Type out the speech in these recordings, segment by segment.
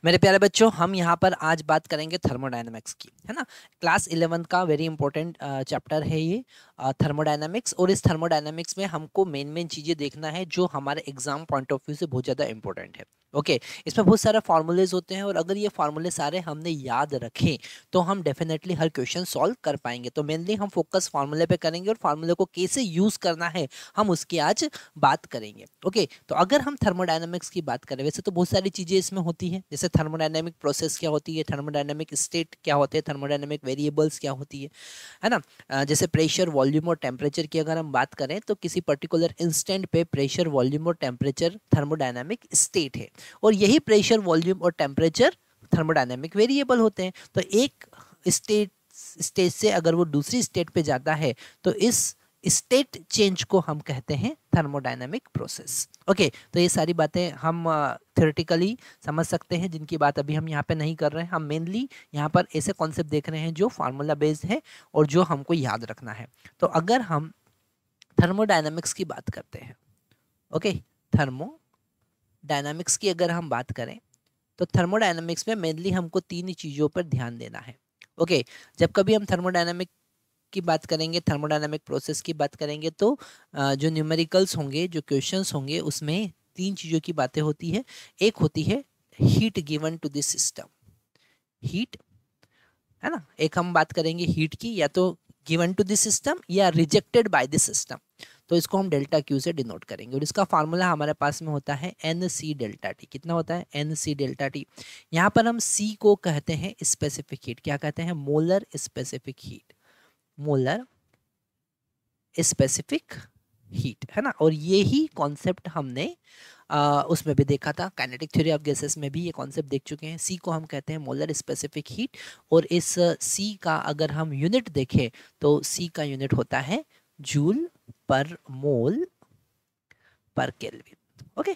मेरे प्यारे बच्चों, हम यहाँ पर आज बात करेंगे थर्मोडायनामिक्स की, है ना। क्लास 11 का वेरी इंपॉर्टेंट चैप्टर है ये, थर्मोडायनामिक्स। और इस थर्मोडायनामिक्स में हमको मेन मेन चीज़ें देखना है जो हमारे एग्जाम पॉइंट ऑफ व्यू से बहुत ज़्यादा इंपॉर्टेंट है। ओके, इसमें बहुत सारे फार्मूलेज होते हैं और अगर ये फार्मूले सारे हमने याद रखें तो हम डेफिनेटली हर क्वेश्चन सॉल्व कर पाएंगे। तो मेनली हम फोकस फार्मूले पे करेंगे और फार्मूले को कैसे यूज़ करना है हम उसकी आज बात करेंगे। ओके, तो अगर हम थर्मोडायनामिक्स की बात करें, वैसे तो बहुत सारी चीज़ें इसमें होती है, जैसे थर्मोडायनामिक प्रोसेस क्या होती है, थर्मोडायनामिक स्टेट क्या होते हैं, थर्मोडायनामिक वेरिएबल्स क्या होती है ना। जैसे प्रेशर, वॉल्यूम और टेम्परेचर की अगर हम बात करें तो किसी पर्टिकुलर इंस्टेंट पे प्रेशर, वॉल्यूम और टेम्परेचर थर्मोडायनामिक स्टेट है, और यही प्रेशर, वॉल्यूम और टेम्परेचर थर्मोडायनामिक वेरिएबल होते हैं। तो एक स्टेट से अगर वो दूसरी स्टेट पे जाता है तो इस स्टेट चेंज को हम कहते हैं थर्मोडायनामिक प्रोसेस। ओके, तो ये सारी बातें हम थ्योरेटिकली समझ सकते हैं, जिनकी बात अभी हम यहाँ पे नहीं कर रहे हैं। हम मेनली यहाँ पर ऐसे कॉन्सेप्ट देख रहे हैं जो फार्मूला बेस्ड है और जो हमको याद रखना है। तो अगर हम थर्मोडायनामिक्स की बात करते हैं, ओके, थर्मोडायनामिक्स की अगर हम बात करें तो थर्मोडायनामिक्स में मेनली हमको तीन चीज़ों पर ध्यान देना है। ओके, जब कभी हम थर्मोडायनामिक की बात करेंगे, थर्मोडायनामिक प्रोसेस की बात करेंगे, तो जो न्यूमेरिकल्स होंगे, जो क्वेश्चंस होंगे, उसमें तीन चीज़ों की बातें होती है। एक होती है heat given to this system, heat, है ना। एक हम बात करेंगे हीट की, या तो गिवन टू दिस सिस्टम या रिजेक्टेड बाय दिस सिस्टम। तो इसको हम डेल्टा क्यू से डिनोट करेंगे और इसका फार्मूला हमारे पास में होता है एन सी डेल्टा टी। कितना होता है? N C delta T. यहाँ पर हम सी को कहते हैं स्पेसिफिक हीट। क्या कहते हैं? Molar specific heat, molar specific heat, है ना। और ये ही कॉन्सेप्ट हमने उसमें भी देखा था, काइनेटिक थ्योरी ऑफ गैसेस में भी ये कॉन्सेप्ट देख चुके हैं। सी को हम कहते हैं मोलर स्पेसिफिक हीट, और इस सी का अगर हम यूनिट देखें तो सी का यूनिट होता है जूल पर मोल पर केल्विन। ओके,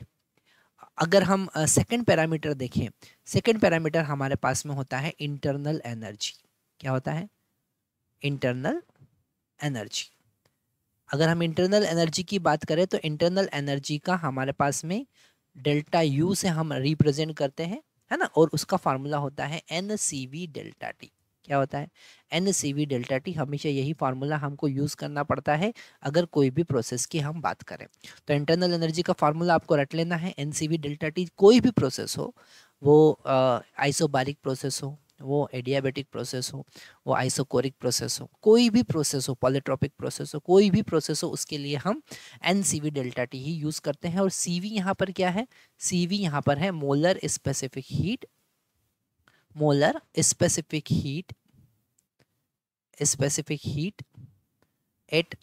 अगर हम सेकंड पैरामीटर देखें, सेकंड पैरामीटर हमारे पास में होता है इंटरनल एनर्जी। क्या होता है? Internal energy. अगर हम इंटरनल एनर्जी की बात करें तो इंटरनल एनर्जी का हमारे पास में डेल्टा यू से हम रिप्रेजेंट करते हैं, है ना। और उसका फार्मूला होता है N C V delta T. क्या होता है? N C V delta T. हमेशा यही फार्मूला हमको यूज़ करना पड़ता है अगर कोई भी प्रोसेस की हम बात करें। तो इंटरनल एनर्जी का फार्मूला आपको रट लेना है N C V delta T. कोई भी प्रोसेस हो, वो आइसोबारिक प्रोसेस हो, वो एडियाबेटिक प्रोसेस हो, वो आइसोकोरिक प्रोसेस हो, कोई भी प्रोसेस हो, पॉलीट्रोपिक प्रोसेस हो, कोई भी प्रोसेस हो, उसके लिए हम N C V delta T ही यूज़ करते हैं। और सी वी यहाँ पर क्या है? सी वी यहाँ पर है molar specific heat, molar specific heat, specific heat at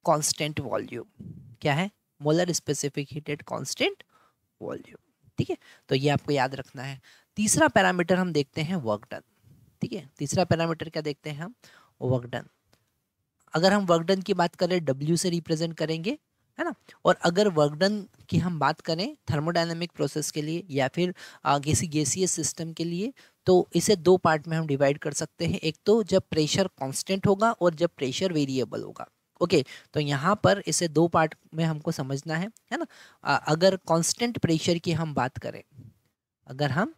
constant volume. क्या है? Molar specific heat at constant volume. ठीक है, तो ये आपको याद रखना है। तीसरा पैरामीटर हम देखते हैं वर्क डन। ठीक है, तीसरा पैरामीटर क्या देखते हैं हम? Work done. अगर हम वर्क डन की बात करें, W से रिप्रेजेंट करेंगे, है ना। और अगर वर्क डन की हम बात करें थर्मोडायनामिक प्रोसेस के लिए या फिर गैसीय सिस्टम के लिए, तो इसे दो पार्ट में हम डिवाइड कर सकते हैं। एक तो जब प्रेशर कांस्टेंट होगा और जब प्रेशर वेरिएबल होगा। ओके, तो यहाँ पर इसे दो पार्ट में हमको समझना है ना। अगर कांस्टेंट प्रेशर की हम बात करें, अगर हम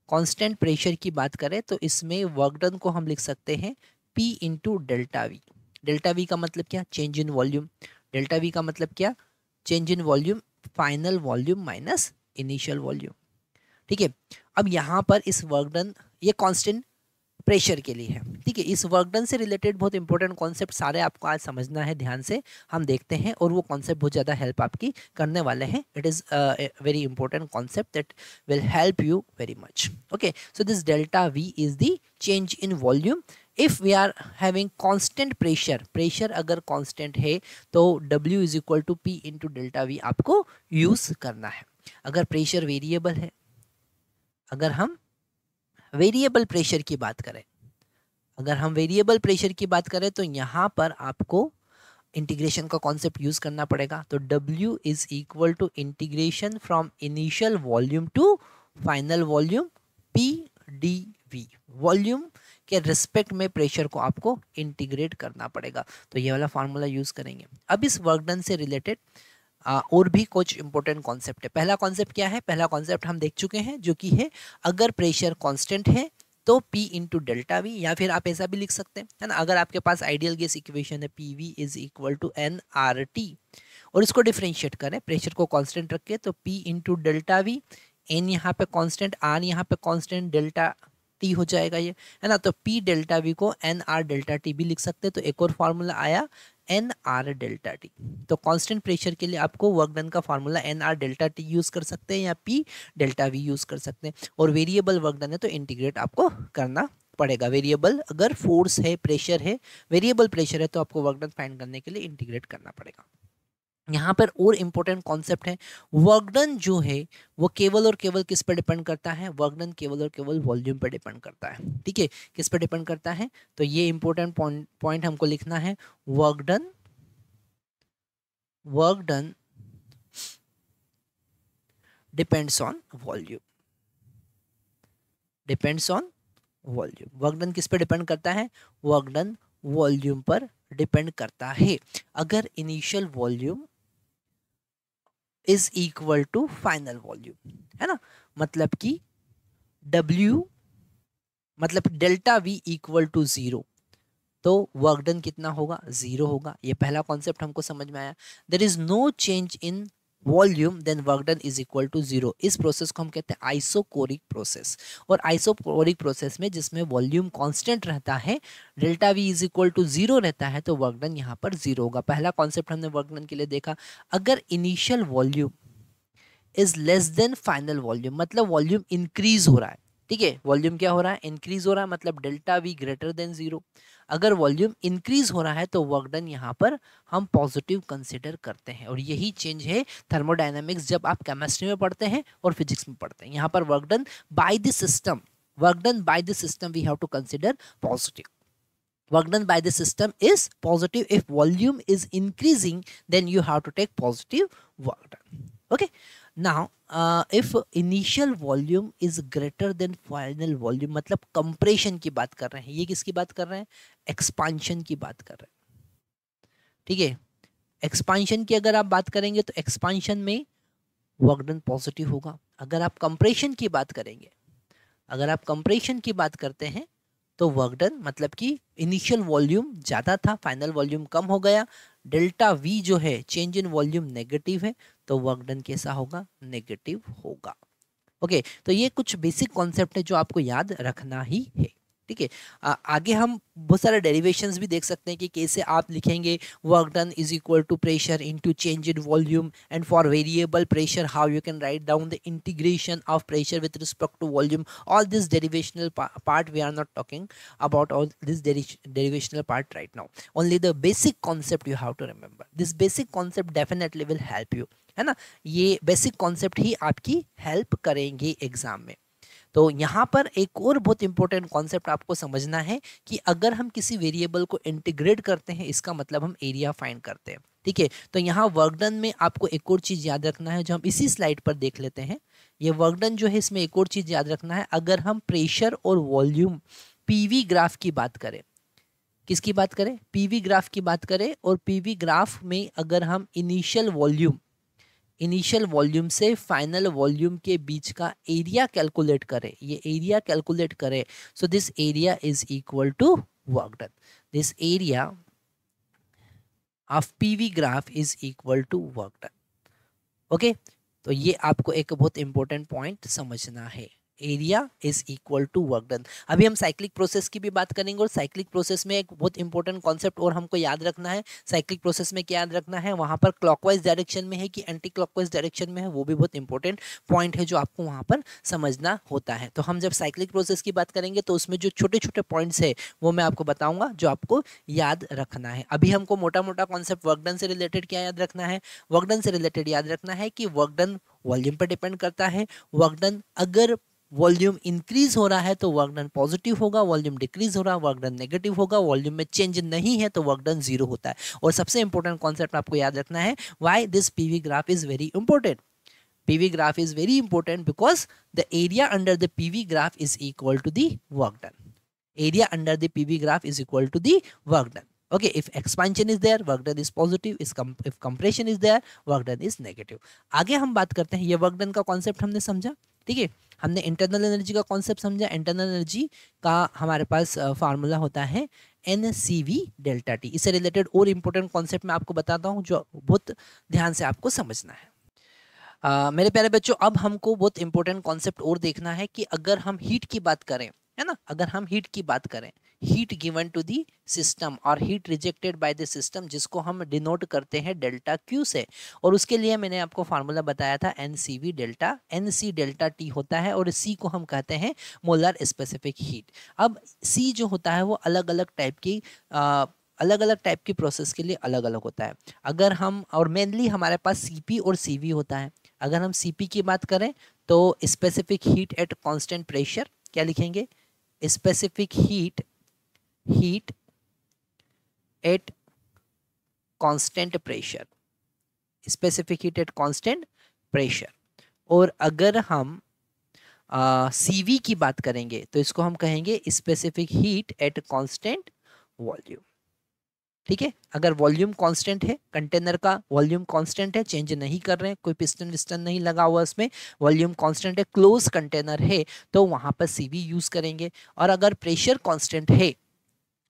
कांस्टेंट प्रेशर की बात करें तो इसमें वर्क डन को हम लिख सकते हैं P into delta we. Delta we का मतलब क्या? Change in volume. Delta we का मतलब क्या? Change in volume, final volume minus initial volume. ठीक है, अब यहाँ पर इस वर्क डन, ये कांस्टेंट प्रेशर के लिए है। ठीक है, इस वर्क डन से रिलेटेड बहुत इंपॉर्टेंट कॉन्सेप्ट सारे आपको आज समझना है, ध्यान से हम देखते हैं, और वो कॉन्सेप्ट बहुत ज़्यादा हेल्प आपकी करने वाले हैं। It is very important concept that will help you very much. Okay, so this delta V is the change in volume if we are having constant pressure. Pressure अगर कांस्टेंट है तो W is equal to P into delta V आपको use करना है। अगर pressure variable है, अगर हम वेरिएबल प्रेशर की बात करें, अगर हम वेरिएबल प्रेशर की बात करें तो यहाँ पर आपको इंटीग्रेशन का कॉन्सेप्ट यूज करना पड़ेगा। तो W is equal to integration from initial volume to final volume P D V. Volume के रिस्पेक्ट में प्रेशर को आपको इंटीग्रेट करना पड़ेगा। तो ये वाला फार्मूला यूज करेंगे। अब इस वर्क डन से रिलेटेड और भी कुछ इंपॉर्टेंट कॉन्सेप्ट है। पहला कॉन्सेप्ट क्या है? पहला कॉन्सेप्ट हम देख चुके हैं जो कि है अगर प्रेशर कांस्टेंट है तो P इंटू डेल्टा वी, या फिर आप ऐसा भी लिख सकते हैं, है ना, अगर आपके पास आइडियल गैस इक्वेशन है PV is equal to nRT और इसको डिफरेंशिएट करें, प्रेशर को कांस्टेंट रखें तो P into delta V, N यहाँ पे कांस्टेंट, आर यहाँ पे कांस्टेंट, डेल्टा टी हो जाएगा ये, है ना। तो P डेल्टा वी को NR डेल्टा टी भी लिख सकते हैं। तो एक और फार्मूला आया NR डेल्टा टी। तो कांस्टेंट प्रेशर के लिए आपको वर्क डन का formula NR delta T use कर सकते हैं या P डेल्टा वी यूज कर सकते हैं। और वेरिएबल वर्क डन है तो इंटीग्रेट आपको करना पड़ेगा। वेरिएबल अगर फोर्स है, प्रेशर है, वेरिएबल प्रेशर है तो आपको वर्क डन फाइंड करने के लिए इंटीग्रेट करना पड़ेगा। यहाँ पर और इम्पोर्टेंट कॉन्सेप्ट है, वर्क डन जो है वो केवल और केवल किस पर डिपेंड करता है? वर्क डन केवल और केवल वॉल्यूम पर डिपेंड करता है। ठीक है, किस पर डिपेंड करता है? तो ये इंपॉर्टेंट पॉइंट हमको लिखना है, work done depends on volume, depends on volume. Work done किस पर डिपेंड करता है? वर्क डन वॉल्यूम पर डिपेंड करता है। अगर initial volume is equal to final volume, है ना, मतलब कि W मतलब डेल्टा V इक्वल टू 0, तो वर्क डन कितना होगा? 0 होगा। ये पहला कॉन्सेप्ट हमको समझ में आया। There is no change in volume then work done is equal to 0। इस प्रोसेस को हम कहते हैं आइसोकोरिक प्रोसेस। और आइसोकोरिक प्रोसेस में जिसमें वॉल्यूम कांस्टेंट रहता है, delta V is equal to 0 रहता है, तो वर्क डन यहाँ पर 0 होगा। पहला कॉन्सेप्ट हमने वर्क डन के लिए देखा। अगर initial volume is less than final volume, मतलब वॉल्यूम इंक्रीज हो रहा है, ठीक है, वॉल्यूम क्या हो रहा है? इंक्रीज हो रहा है, मतलब डेल्टा वी ग्रेटर देन 0। अगर वॉल्यूम इंक्रीज हो रहा है तो वर्क डन यहाँ पर हम पॉजिटिव कंसीडर करते हैं। और यही चेंज है थर्मोडायनामिक्स जब आप केमिस्ट्री में पढ़ते हैं और फिजिक्स में पढ़ते हैं। यहाँ पर work done by the system, work done by the system we have to consider positive. Work done by the system is positive. If volume is increasing, then you have to take positive work done. Okay. Now, if initial volume is greater than final volume, मतलब compression की बात कर रहे हैं। ये किसकी बात कर रहे हैं? expansion की बात कर रहे हैं। ठीक है, expansion की अगर आप बात करेंगे तो expansion में work done पॉजिटिव होगा। अगर आप compression की बात करेंगे, अगर आप compression की बात करते हैं तो वर्क डन मतलब कि इनिशियल वॉल्यूम ज़्यादा था, फाइनल वॉल्यूम कम हो गया, डेल्टा वी जो है चेंज इन वॉल्यूम नेगेटिव है, तो वर्क डन कैसा होगा? नेगेटिव होगा। ओके, तो ये कुछ बेसिक कॉन्सेप्ट है जो आपको याद रखना ही है। ठीक है, आगे हम बहुत सारे डेरिवेशंस भी देख सकते हैं कि कैसे आप लिखेंगे work done is equal to pressure into change in volume, and for variable pressure how you can write down the integration of pressure with respect to volume. All this derivational part we are not talking about all this derivational part right now, only the basic concept you have to remember. This basic concept definitely will help you, है ना। ये basic concept ही आपकी help करेंगे exam में। तो यहाँ पर एक और बहुत इंपॉर्टेंट कॉन्सेप्ट आपको समझना है कि अगर हम किसी वेरिएबल को इंटीग्रेट करते हैं, इसका मतलब हम एरिया फाइंड करते हैं। ठीक है, तो यहाँ वर्क डन में आपको एक और चीज़ याद रखना है जो हम इसी स्लाइड पर देख लेते हैं। ये वर्क डन जो है इसमें एक और चीज़ याद रखना है, अगर हम प्रेशर और वॉल्यूम PV ग्राफ की बात करें, किसकी बात करें? PV ग्राफ की बात करें, और PV ग्राफ में अगर हम इनिशियल वॉल्यूम से फाइनल वॉल्यूम के बीच का एरिया कैलकुलेट करें, ये एरिया कैलकुलेट करें, so this area is equal to work done. This area of PV graph is equal to work done. Okay, तो ये आपको एक बहुत इंपॉर्टेंट पॉइंट समझना है, area is equal to work done. अभी हम साइक्लिक प्रोसेस की भी बात करेंगे, और साइक्लिक प्रोसेस में एक बहुत इंपॉर्टेंट कॉन्सेप्ट और हमको याद रखना है। साइक्लिक प्रोसेस में क्या याद रखना है? वहां पर क्लॉकवाइज डायरेक्शन में है कि एंटी क्लॉकवाइज डायरेक्शन में है, वो भी बहुत इंपॉर्टेंट पॉइंट है जो आपको वहां पर समझना होता है। तो हम जब साइक्लिक प्रोसेस की बात करेंगे तो उसमें जो छोटे छोटे पॉइंट्स है वो मैं आपको बताऊंगा जो आपको याद रखना है। अभी हमको मोटा मोटा कॉन्सेप्ट वर्क डन से रिलेटेड क्या याद रखना है? वर्क डन से रिलेटेड याद रखना है कि वर्क डन वॉल्यूम पर डिपेंड करता है। वर्क डन अगर वॉल्यूम इंक्रीज हो रहा है तो वर्क डन पॉजिटिव होगा, वॉल्यूम डिक्रीज हो रहा है वर्क डन नेगेटिव होगा, वॉल्यूम में चेंज नहीं है तो वर्क डन 0 होता है। और सबसे इंपॉर्टेंट कॉन्सेप्ट आपको याद रखना है, why this PV graph is very important. PV graph is very important because the area under the PV graph is equal to the work done. Area under the PV graph is equal to the work done. Okay, if expansion is there, work done is positive. If compression is there, work done is negative. आगे हम बात करते हैं, ये work done का concept हमने समझा, ठीक है। हमने इंटरनल एनर्जी का कॉन्सेप्ट समझा। इंटरनल एनर्जी का हमारे पास फार्मूला होता है NCV डेल्टा टी। इससे रिलेटेड और इम्पोर्टेंट कॉन्सेप्ट मैं आपको बताता हूँ जो बहुत ध्यान से आपको समझना है। मेरे प्यारे बच्चों, अब हमको बहुत इंपॉर्टेंट कॉन्सेप्ट और देखना है कि अगर हम हीट की बात करें, है ना, अगर हम हीट की बात करें, heat given to the system और heat rejected by the system, जिसको हम डिनोट करते हैं डेल्टा क्यू से, और उसके लिए मैंने आपको फार्मूला बताया था NCV delta, NC delta T होता है और C को हम कहते हैं मोलर स्पेसिफिक हीट। अब C जो होता है वो अलग अलग टाइप की प्रोसेस के लिए अलग अलग होता है। अगर हम, और मेनली हमारे पास CP और CV होता है। अगर हम CP की बात करें तो specific heat at constant pressure, क्या लिखेंगे, specific heat at constant pressure, specific heat at constant pressure. और अगर हम CV की बात करेंगे तो इसको हम कहेंगे specific heat at constant volume, ठीक है। अगर वॉल्यूम कांस्टेंट है, कंटेनर का वॉल्यूम कांस्टेंट है, चेंज नहीं कर रहे हैं, कोई पिस्टन विस्टन नहीं लगा हुआ उसमें, वॉल्यूम कांस्टेंट है, क्लोज कंटेनर है, तो वहां पर CV यूज करेंगे। और अगर प्रेशर कांस्टेंट है,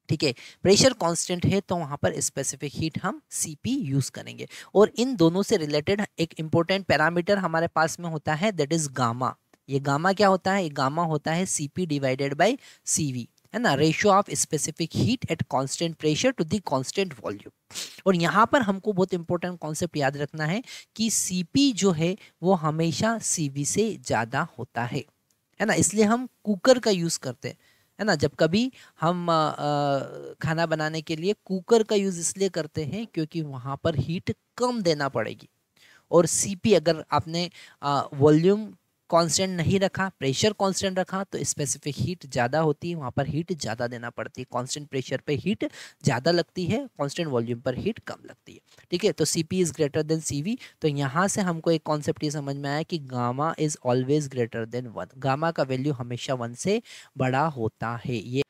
ठीक है, प्रेशर कांस्टेंट है, तो वहां पर स्पेसिफिक हीट हम CP यूज करेंगे। और इन दोनों से रिलेटेड एक इंपॉर्टेंट पैरामीटर हमारे पास में होता है, दैट इज गामा। ये गामा क्या होता है, ये गामा होता है CP डिवाइडेड बाई CV, है ना, ratio of specific heat at constant pressure to the constant volume. और यहाँ पर हमको बहुत इंपॉर्टेंट कॉन्सेप्ट याद रखना है कि CP जो है वो हमेशा CV से ज़्यादा होता है ना। इसलिए हम कुकर का यूज़ करते हैं, है ना। जब कभी हम खाना बनाने के लिए कुकर का यूज़ इसलिए करते हैं क्योंकि वहाँ पर हीट कम देना पड़ेगी। और CP अगर आपने वॉल्यूम कांस्टेंट नहीं रखा, प्रेशर कांस्टेंट रखा, तो स्पेसिफिक हीट ज़्यादा होती है, वहाँ पर हीट ज़्यादा देना पड़ती है। कांस्टेंट प्रेशर पे हीट ज़्यादा लगती है, कांस्टेंट वॉल्यूम पर हीट कम लगती है, ठीक है। तो CP is greater than CV। तो यहाँ से हमको एक कॉन्सेप्ट ये समझ में आया कि gamma is always greater than 1। Gamma का वैल्यू हमेशा 1 से बड़ा होता है। ये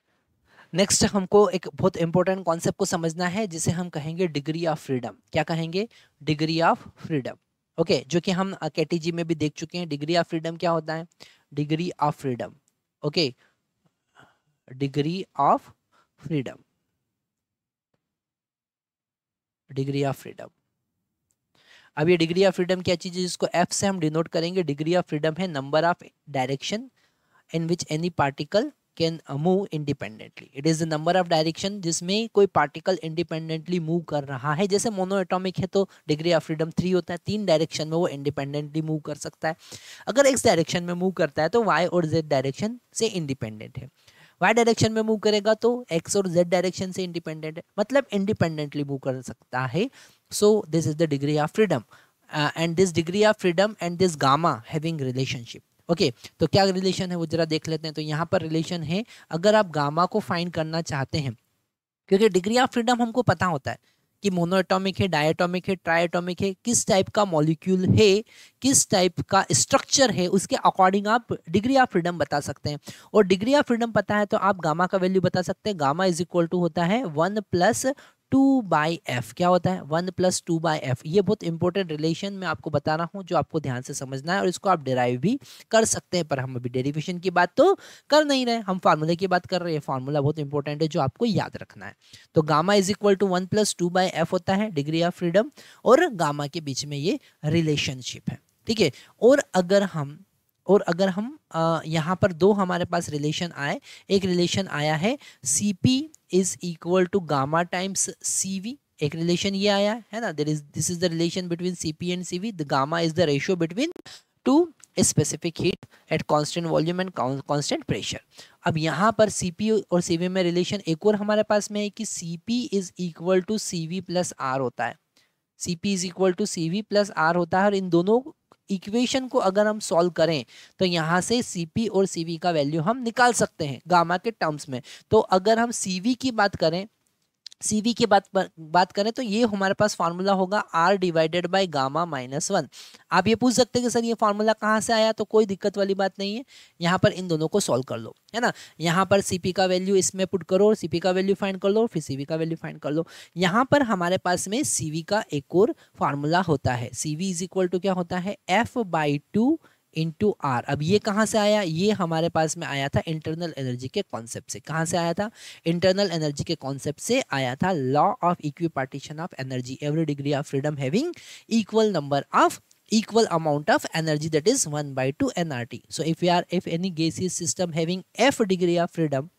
नेक्स्ट हमको एक बहुत इंपॉर्टेंट कॉन्सेप्ट को समझना है जिसे हम कहेंगे डिग्री ऑफ फ्रीडम। क्या कहेंगे, डिग्री ऑफ फ्रीडम। ओके, जो कि हम KTG में भी देख चुके हैं। डिग्री ऑफ फ्रीडम क्या होता है, degree of freedom, okay, degree of freedom, degree of freedom. अब ये डिग्री ऑफ फ्रीडम क्या चीज है, जिसको F से हम डिनोट करेंगे। डिग्री ऑफ फ्रीडम है number of direction in which any particle can move independently. It is the number of direction जिसमें कोई पार्टिकल इंडिपेंडेंटली मूव कर रहा है। जैसे मोनो एटॉमिक है तो डिग्री ऑफ फ्रीडम 3 होता है, 3 डायरेक्शन में वो इंडिपेंडेंटली मूव कर सकता है। अगर x डायरेक्शन में मूव करता है तो y और z डायरेक्शन से इंडिपेंडेंट है। y डायरेक्शन में मूव करेगा तो x और z डायरेक्शन से इंडिपेंडेंट है, मतलब इंडिपेंडेंटली मूव कर सकता है। So this is the degree of freedom and this degree of freedom and this gamma having relationship. Okay, तो क्या रिलेशन है वो जरा देख लेते हैं। तो यहाँ पर रिलेशन है, अगर आप गामा को फाइंड करना चाहते हैं, क्योंकि डिग्री ऑफ फ्रीडम हमको पता होता है कि मोनो एटॉमिक है, डायटॉमिक है, ट्राई एटॉमिक है, किस टाइप का मॉलिक्यूल है, किस टाइप का स्ट्रक्चर है, उसके अकॉर्डिंग आप डिग्री ऑफ फ्रीडम बता सकते हैं। और डिग्री ऑफ फ्रीडम पता है तो आप गामा का वैल्यू बता सकते हैं। गामा इज इक्वल टू होता है 1+2/f। क्या होता है, 1+2/f। ये बहुत इंपॉर्टेंट रिलेशन मैं आपको बता रहा हूँ जो आपको ध्यान से समझना है, और इसको आप डिराइव भी कर सकते हैं। पर हम अभी डेरिवेशन की बात तो कर नहीं रहे, हम फार्मूले की बात कर रहे हैं। फार्मूला बहुत इंपॉर्टेंट है जो आपको याद रखना है। तो gamma is equal to 1+2/f होता है डिग्री ऑफ फ्रीडम, और गामा के बीच में ये रिलेशनशिप है, ठीक है। और अगर हम यहाँ पर दो हमारे पास रिलेशन आए, एक रिलेशन आया है CP is equal to gamma times CV, एक रिलेशन ये आया है ना, this is the relation between CP and CV। The gamma is the ratio between two specific heat at constant volume and constant pressure. अब यहाँ पर CP और CV में रिलेशन एक और हमारे पास में है कि CP is equal to CV plus R होता है। CP is equal to CV plus R होता है, और इन दोनों इक्वेशन को अगर हम सॉल्व करें तो यहाँ से CP और CV का वैल्यू हम निकाल सकते हैं गामा के टर्म्स में। तो अगर हम CV की बात करें CV की बात करें तो ये हमारे पास फार्मूला होगा R डिवाइडेड बाय गामा -1। आप ये पूछ सकते हैं कि सर ये फार्मूला कहाँ से आया, तो कोई दिक्कत वाली बात नहीं है, यहाँ पर इन दोनों को सॉल्व कर लो, है ना। यहाँ पर CP का वैल्यू इसमें पुट करो और CP का वैल्यू फाइंड कर लो, फिर CV का वैल्यू फाइंड कर लो। यहाँ पर हमारे पास में CV का एक और फार्मूला होता है, CV इज इक्वल टू क्या होता है, F/2 इंटू आर। अब ये कहाँ से आया, ये हमारे पास में आया था इंटरनल एनर्जी के कॉन्सेप्ट से। कहाँ से आया था, इंटरनल एनर्जी के कॉन्सेप्ट से आया था, law of equipartition of energy, every degree of freedom having equal number of equal amount of energy, that is 1/2 nRT. So if any gaseous system having F degree of freedom,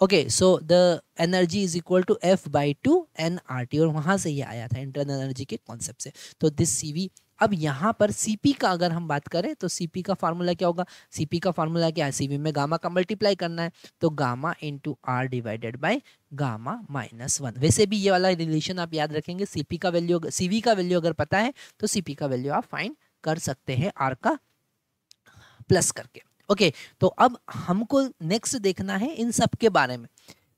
okay, so the energy is equal to F/2 nRT, और वहां से ये आया था internal energy के concept से। तो this CV। अब यहाँ पर CP का अगर हम बात करें तो CP का फार्मूला क्या होगा, CP का फार्मूला क्या है, CV में गामा का मल्टीप्लाई करना है, तो gamma into R divided by gamma -1। वैसे भी ये वाला रिलेशन आप याद रखेंगे, CV का वैल्यू अगर पता है तो CP का वैल्यू आप फाइंड कर सकते हैं R का प्लस करके। ओके, तो अब हमको नेक्स्ट देखना है इन सब के बारे में,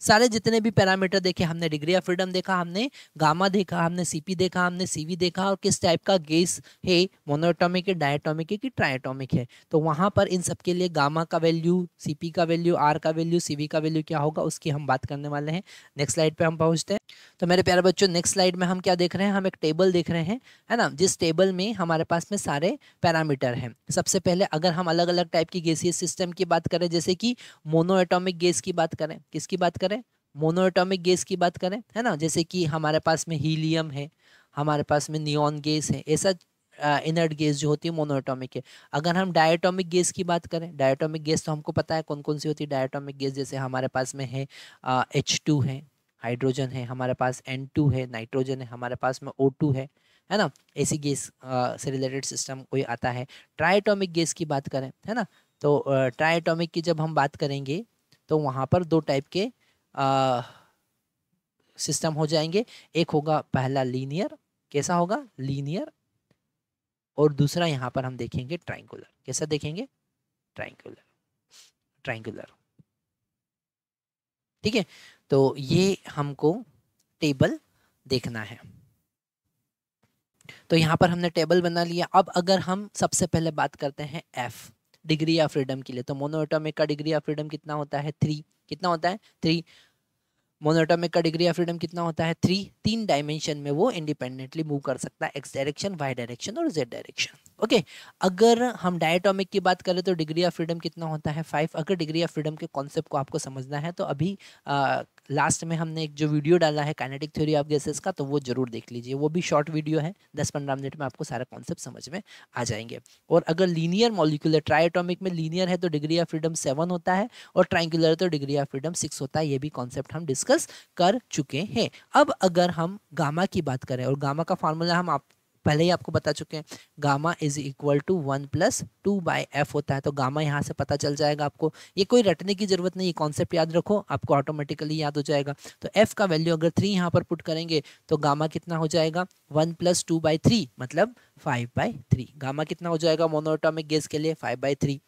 सारे जितने भी पैरामीटर देखे हमने, डिग्री ऑफ फ्रीडम देखा हमने, गामा देखा हमने, CP देखा हमने, CV देखा, और किस टाइप का गैस है, मोनोएटॉमिक है, डायटॉमिक है कि ट्राइएटॉमिक है। तो वहां पर इन सब के लिए गामा का वैल्यू, CP का वैल्यू, R का वैल्यू, CV का वैल्यू क्या होगा उसकी हम बात करने वाले हैं। नेक्स्ट स्लाइड पे हम पहुंचते हैं। तो मेरे प्यारे बच्चों, नेक्स्ट स्लाइड में हम क्या देख रहे हैं, हम एक टेबल देख रहे हैं, है ना, जिस टेबल में हमारे पास में सारे पैरामीटर हैं। सबसे पहले अगर हम अलग अलग टाइप की गैसीय सिस्टम की बात करें, जैसे कि मोनोएटॉमिक गैस की बात करें, किसकी बात करें, मोनोएटॉमिक गैस की बात करें, है ना, जैसे कि हमारे पास में हीलियम है, हमारे पास में नियॉन गैस है, ऐसा इनर्ट गैस जो होती है मोनोएटॉमिक है। अगर हम डायटॉमिक गैस की बात करें, डायटॉमिक गैस तो हमको पता है कौन कौन सी होती है डायटॉमिक गैस, जैसे हमारे पास में है H2 है, हाइड्रोजन है, हमारे पास N2 है, नाइट्रोजन है, हमारे पास में O2 है ना, ऐसी गैस से रिलेटेड सिस्टम कोई आता है। ट्राइएटॉमिक गैस की बात करें, है ना, तो ट्राइएटॉमिक की जब हम बात करेंगे तो वहाँ पर दो टाइप के सिस्टम हो जाएंगे, एक होगा पहला लीनियर, कैसा होगा, लीनियर, और दूसरा यहाँ पर हम देखेंगे ट्राइंगुलर। कैसा देखेंगे, ट्राइंगुलर, ट्राइंगुलर, ठीक है। तो ये हमको टेबल देखना है, तो यहाँ पर हमने टेबल बना लिया। अब अगर हम सबसे पहले बात करते हैं F डिग्री ऑफ फ्रीडम के लिए, तो मोनोएटॉमिक का डिग्री ऑफ फ्रीडम कितना होता है, 3। कितना होता है, 3। मोनोएटॉमिक का डिग्री ऑफ फ्रीडम कितना होता है, 3। 3 डायमेंशन में वो इंडिपेंडेंटली मूव कर सकता है, एक्स डायरेक्शन, वाई डायरेक्शन और जेड डायरेक्शन। ओके, अगर हम डायटॉमिक की बात करें तो डिग्री ऑफ फ्रीडम कितना होता है, 5। अगर डिग्री ऑफ फ्रीडम के कॉन्सेप्ट को आपको समझना है तो अभी लास्ट में हमने एक जो वीडियो डाला है काइनेटिक थ्योरी ऑफ गैसेस का, तो वो जरूर देख लीजिए, वो भी शॉर्ट वीडियो है, 10-15 मिनट में आपको सारा कॉन्सेप्ट समझ में आ जाएंगे। और अगर लीनियर मॉलिक्यूलर, ट्राइएटॉमिक में लीनियर है तो डिग्री ऑफ फ्रीडम 7 होता है, और ट्राइंगुलर तो डिग्री ऑफ फ्रीडम 6 होता है। ये भी कॉन्सेप्ट हम डिस्कस कर चुके हैं। अब अगर हम गामा की बात करें, और गामा का फार्मूला हम पहले ही आपको बता चुके हैं, gamma is equal to 1+2/f होता है। तो गामा यहाँ से पता चल जाएगा आपको, ये कोई रटने की जरूरत नहीं, कॉन्सेप्ट याद रखो, आपको ऑटोमेटिकली याद हो जाएगा। तो f का वैल्यू अगर 3 यहाँ पर पुट करेंगे तो गामा कितना हो जाएगा, 1+2/3 मतलब 5/3। गामा कितना हो जाएगा मोनोएटॉमिक गैस के लिए, 5/3।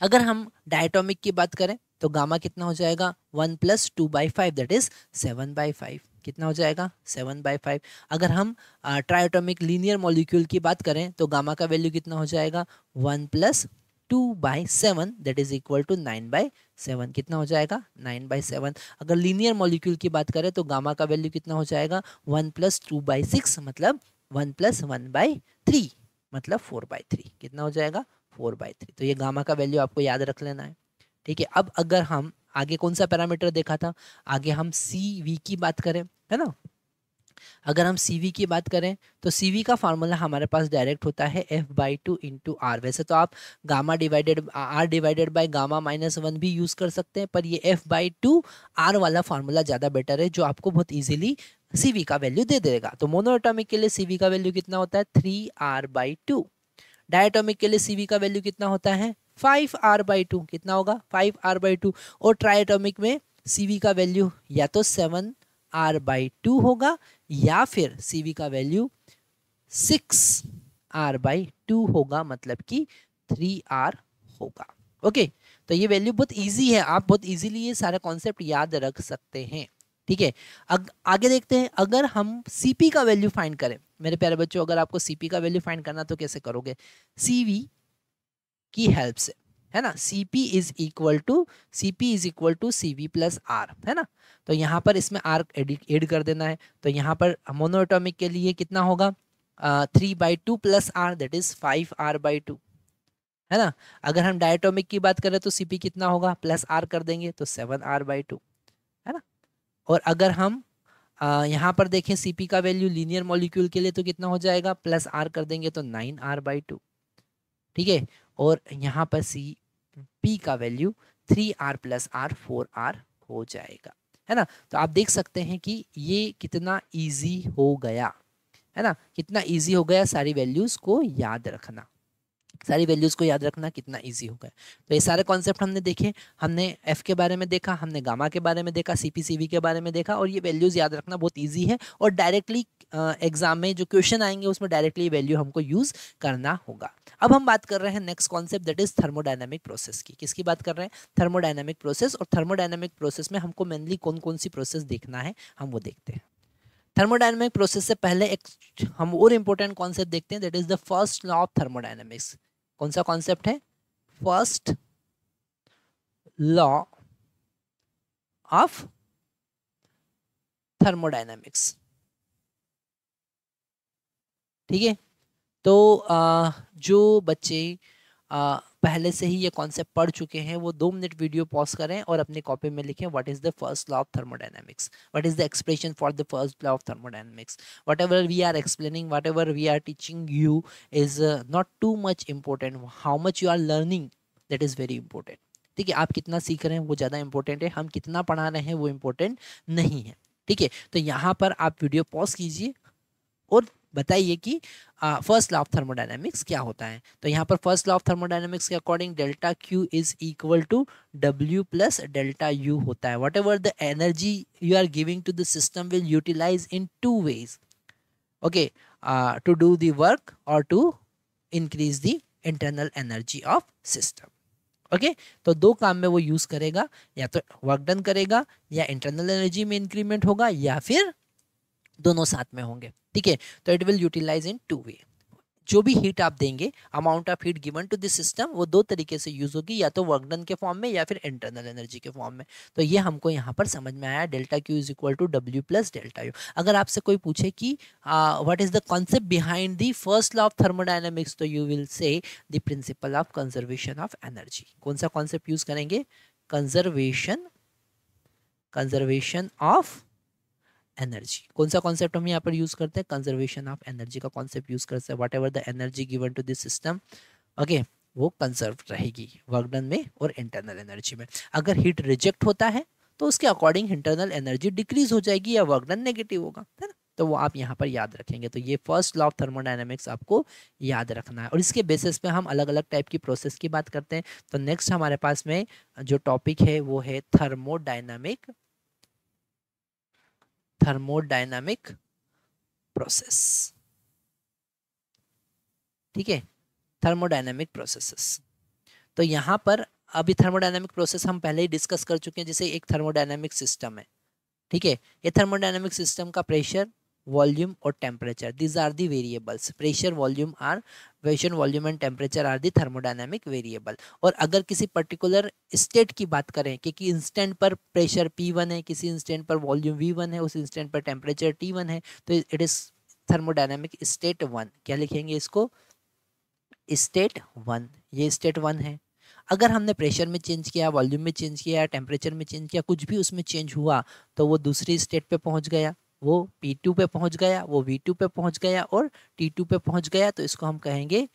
अगर हम डायटॉमिक की बात करें तो गामा कितना हो जाएगा, 1+2/5 दैट इज 7/5। कितना हो जाएगा, 7/5। अगर हम ट्राइएटॉमिक लीनियर मॉलिक्यूल की बात करें तो गामा का वैल्यू कितना हो जाएगा, 1+2/7 दैट इज इक्वल टू 9/7। कितना हो जाएगा, 9/7। अगर लीनियर मॉलिक्यूल की बात करें तो गामा का वैल्यू कितना हो जाएगा, 1+2/6 मतलब 1+1/3 मतलब 4/3। कितना हो जाएगा, 4/3। तो ये गामा का वैल्यू आपको याद रख लेना है, ठीक है। अब अगर हम आगे कौन सा पैरामीटर देखा था, आगे हम CV की बात करें, है ना, अगर हम CV की बात करें तो CV का फार्मूला हमारे पास डायरेक्ट होता है F/2 इंटू आर। वैसे तो आप gamma divided R divided by gamma -1 भी यूज कर सकते हैं, पर ये F/2 R वाला फार्मूला ज़्यादा बेटर है, जो आपको बहुत ईजिली CV का वैल्यू दे देगा। तो मोनोएटॉमिक के लिए CV का वैल्यू कितना होता है, 3R/2। डायटॉमिक के लिए CV का वैल्यू कितना होता है, 5R/2। कितना होगा, 5R/2। और ट्राइएटॉमिक में CV का वैल्यू या तो 7R/2 होगा, या फिर CV का वैल्यू 6R/2 होगा, मतलब कि 3R होगा। ओके, तो ये वैल्यू बहुत इजी है, आप बहुत इजीली ये सारा कॉन्सेप्ट याद रख सकते हैं। ठीक है। आगे देखते हैं, अगर हम Cp का वैल्यू फाइंड करें मेरे प्यारे बच्चों, अगर आपको Cp का वैल्यू फाइंड करना तो कैसे करोगे? Cv की हेल्प से, है ना। Cp is equal to Cv plus R, है ना। तो यहाँ पर इसमें आर एड कर देना है। तो यहाँ पर मोनोएटॉमिक के लिए कितना होगा? 3/2 plus are, that is 5r/2, है ना। अगर हम डायटोमिक की बात करें तो Cp कितना होगा? प्लस आर कर देंगे तो 7r/2, है ना। और अगर हम यहाँ पर देखें Cp का वैल्यू लीनियर मॉलिक्यूल के लिए तो कितना हो जाएगा? प्लस आर कर देंगे तो 9r/2, ठीक है। और यहाँ पर Cp का value 3r plus are 4r हो जाएगा, है ना। तो आप देख सकते हैं कि ये कितना इजी हो गया, है ना, कितना इजी हो गया सारी वैल्यूज को याद रखना। सारी वैल्यूज को याद रखना कितना इजी हो गया। तो ये सारे कॉन्सेप्ट हमने देखे, हमने एफ के बारे में देखा, हमने गामा के बारे में देखा, सीपीसीवी के बारे में देखा, और ये वैल्यूज याद रखना बहुत इजी है। और डायरेक्टली एग्जाम में जो क्वेश्चन आएंगे उसमें डायरेक्टली वैल्यू हमको यूज करना होगा। अब हम बात कर रहे हैं next concept, that is thermodynamic process की। किसकी बात कर रहे हैं? Thermodynamic process. और थर्मोडायनामिक प्रोसेस में हमको मेनली कौन कौन सी प्रोसेस देखना है, हम वो देखते हैं। थर्मोडायनामिक प्रोसेस से पहले एक हम और इंपॉर्टेंट कॉन्सेप्ट देखते हैं, that is the first law of thermodynamics. कौन सा कॉन्सेप्ट है? फर्स्ट लॉ ऑफ थर्मोडायनामिक्स, ठीक है। तो जो बच्चे पहले से ही ये कॉन्सेप्ट पढ़ चुके हैं वो 2 मिनट वीडियो पॉज करें और अपनी कॉपी में लिखें what is the first law of thermodynamics, what is the expression for the first law of thermodynamics. Whatever we are explaining, whatever we are teaching you is not too much important, how much you are learning that is very important, ठीक है। आप कितना सीख रहे हैं वो ज़्यादा important है, हम कितना पढ़ा रहे हैं वो इम्पोर्टेंट नहीं है, ठीक है। तो यहाँ पर आप वीडियो पॉज कीजिए और बताइए कि फर्स्ट लॉ ऑफ थर्मोडायनेमिक्स क्या होता है। तो यहाँ पर फर्स्ट लॉ ऑफ थर्मोडायनेमिक्स के according delta Q is equal to W plus delta U होता है। Whatever the energy you are giving to the system will utilise in 2 ways, okay, to do the work और to increase the internal energy of system, okay. तो 2 काम में वो use करेगा, या तो वर्क डन करेगा, या इंटरनल एनर्जी में इंक्रीमेंट होगा, या फिर दोनों साथ में होंगे, ठीक है। तो it will utilise in 2 way। जो भी हीट आप देंगे, amount of heat given to this system, वो 2 तरीके से यूज होगी, या तो वर्क डन के फॉर्म में या फिर इंटरनल एनर्जी के फॉर्म में। तो ये हमको यहाँ पर समझ में आया, delta Q is equal to W plus delta U. अगर आपसे कोई पूछे कि what is the concept behind the first law of thermodynamics, तो you will say the principle of conservation of energy. कौन सा कॉन्सेप्ट यूज करेंगे? Conservation of energy. कौन सा कॉन्सेप्ट हम यहाँ पर यूज करते हैं? कंजर्वेशन ऑफ एनर्जी का कॉन्सेप्ट यूज करते हैं। Whatever the energy given to this system, okay, वो कंजर्व रहेगी वर्क डन में और इंटरनल एनर्जी में। अगर हीट रिजेक्ट होता है तो उसके अकॉर्डिंग इंटरनल एनर्जी डिक्रीज हो जाएगी या वर्क डन नेगेटिव होगा, है ना। तो वो आप यहाँ पर याद रखेंगे। तो ये फर्स्ट लॉ ऑफ थर्मोडायनेमिक्स आपको याद रखना है, और इसके बेसिस पे हम अलग अलग टाइप की प्रोसेस की बात करते हैं। तो नेक्स्ट हमारे पास में जो टॉपिक है वो है थर्मोडायनामिक प्रोसेस, ठीक है, थर्मोडायनामिक प्रोसेसेस। तो यहाँ पर अभी थर्मोडायनामिक प्रोसेस हम पहले ही डिस्कस कर चुके हैं। जैसे एक थर्मोडायनामिक सिस्टम है, ठीक है। ये थर्मोडायनामिक सिस्टम का प्रेशर, वॉल्यूम और temperature, these are the variables. Pressure, volume and temperature are the thermodynamic variable. और अगर किसी पर्टिकुलर स्टेट की बात करें कि इंस्टेंट पर प्रेशर P1 है, किसी इंस्टेंट पर वॉल्यूम V1 है, उस इंस्टेंट पर टेम्परेचर T1 है, तो इट इज थर्मोडायनामिक स्टेट 1। क्या लिखेंगे इसको? स्टेट 1, ये स्टेट 1 है। अगर हमने प्रेशर में चेंज किया, वॉल्यूम में चेंज किया, टेम्परेचर में चेंज किया, कुछ भी उसमें चेंज हुआ, तो वो दूसरी स्टेट पे पहुंच गया, वो P2 पे पहुंच गया, वो V2 पे पहुंच गया और T2 पे पहुंच गया, तो इसको हम कहेंगे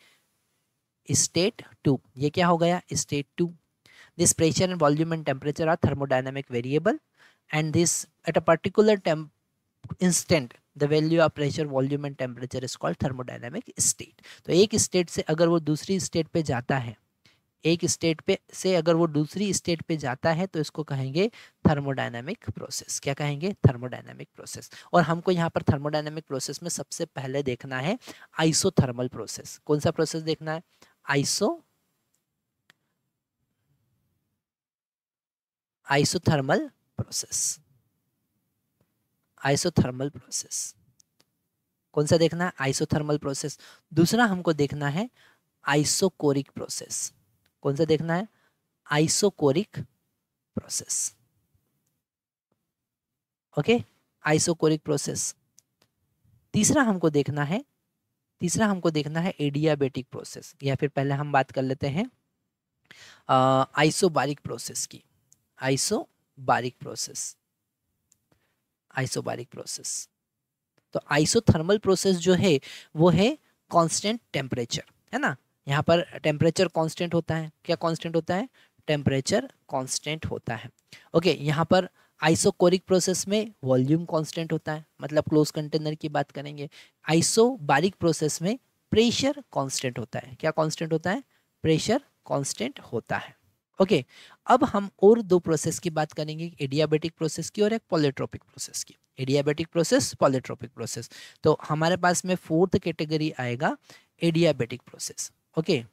स्टेट 2। ये क्या हो गया? State 2। This pressure and volume and temperature are thermodynamic variable, and this at a particular instant the value of pressure, volume and temperature is called thermodynamic state. तो एक स्टेट से अगर वो दूसरी स्टेट पे जाता है, एक स्टेट पे से अगर वो दूसरी स्टेट पे जाता है, तो इसको कहेंगे थर्मोडायनामिक प्रोसेस। क्या कहेंगे? Thermodynamic process. और हमको यहाँ पर थर्मोडायनामिक प्रोसेस में सबसे पहले देखना है आइसोथर्मल प्रोसेस। कौन सा प्रोसेस देखना है? Isothermal process. Isothermal process. कौन सा देखना है? Isothermal process. दूसरा हमको देखना है आइसोकोरिक प्रोसेस। कौन सा देखना है? Isochoric process. Okay, isochoric process. तीसरा हमको देखना है एडियाबेटिक प्रोसेस, या फिर पहले हम बात कर लेते हैं आइसोबारिक प्रोसेस की। Isobaric process, isobaric process. तो आइसोथर्मल प्रोसेस जो है वो है कांस्टेंट टेम्परेचर, है ना। यहाँ पर टेम्परेचर कांस्टेंट होता है। क्या कांस्टेंट होता है? टेम्परेचर कांस्टेंट होता है। ओके, यहाँ पर आइसोकोरिक प्रोसेस में वॉल्यूम कांस्टेंट होता है, मतलब क्लोज कंटेनर की बात करेंगे। आइसोबारिक प्रोसेस में प्रेशर कांस्टेंट होता है। क्या कांस्टेंट होता है? प्रेशर कांस्टेंट होता है। ओके, अब हम और दो प्रोसेस की बात करेंगे, एडियाबेटिक प्रोसेस की और एक पॉलीट्रोपिक प्रोसेस की। Adiabatic process, polytropic process. तो हमारे पास में फोर्थ कैटेगरी आएगा adiabatic process. Okay,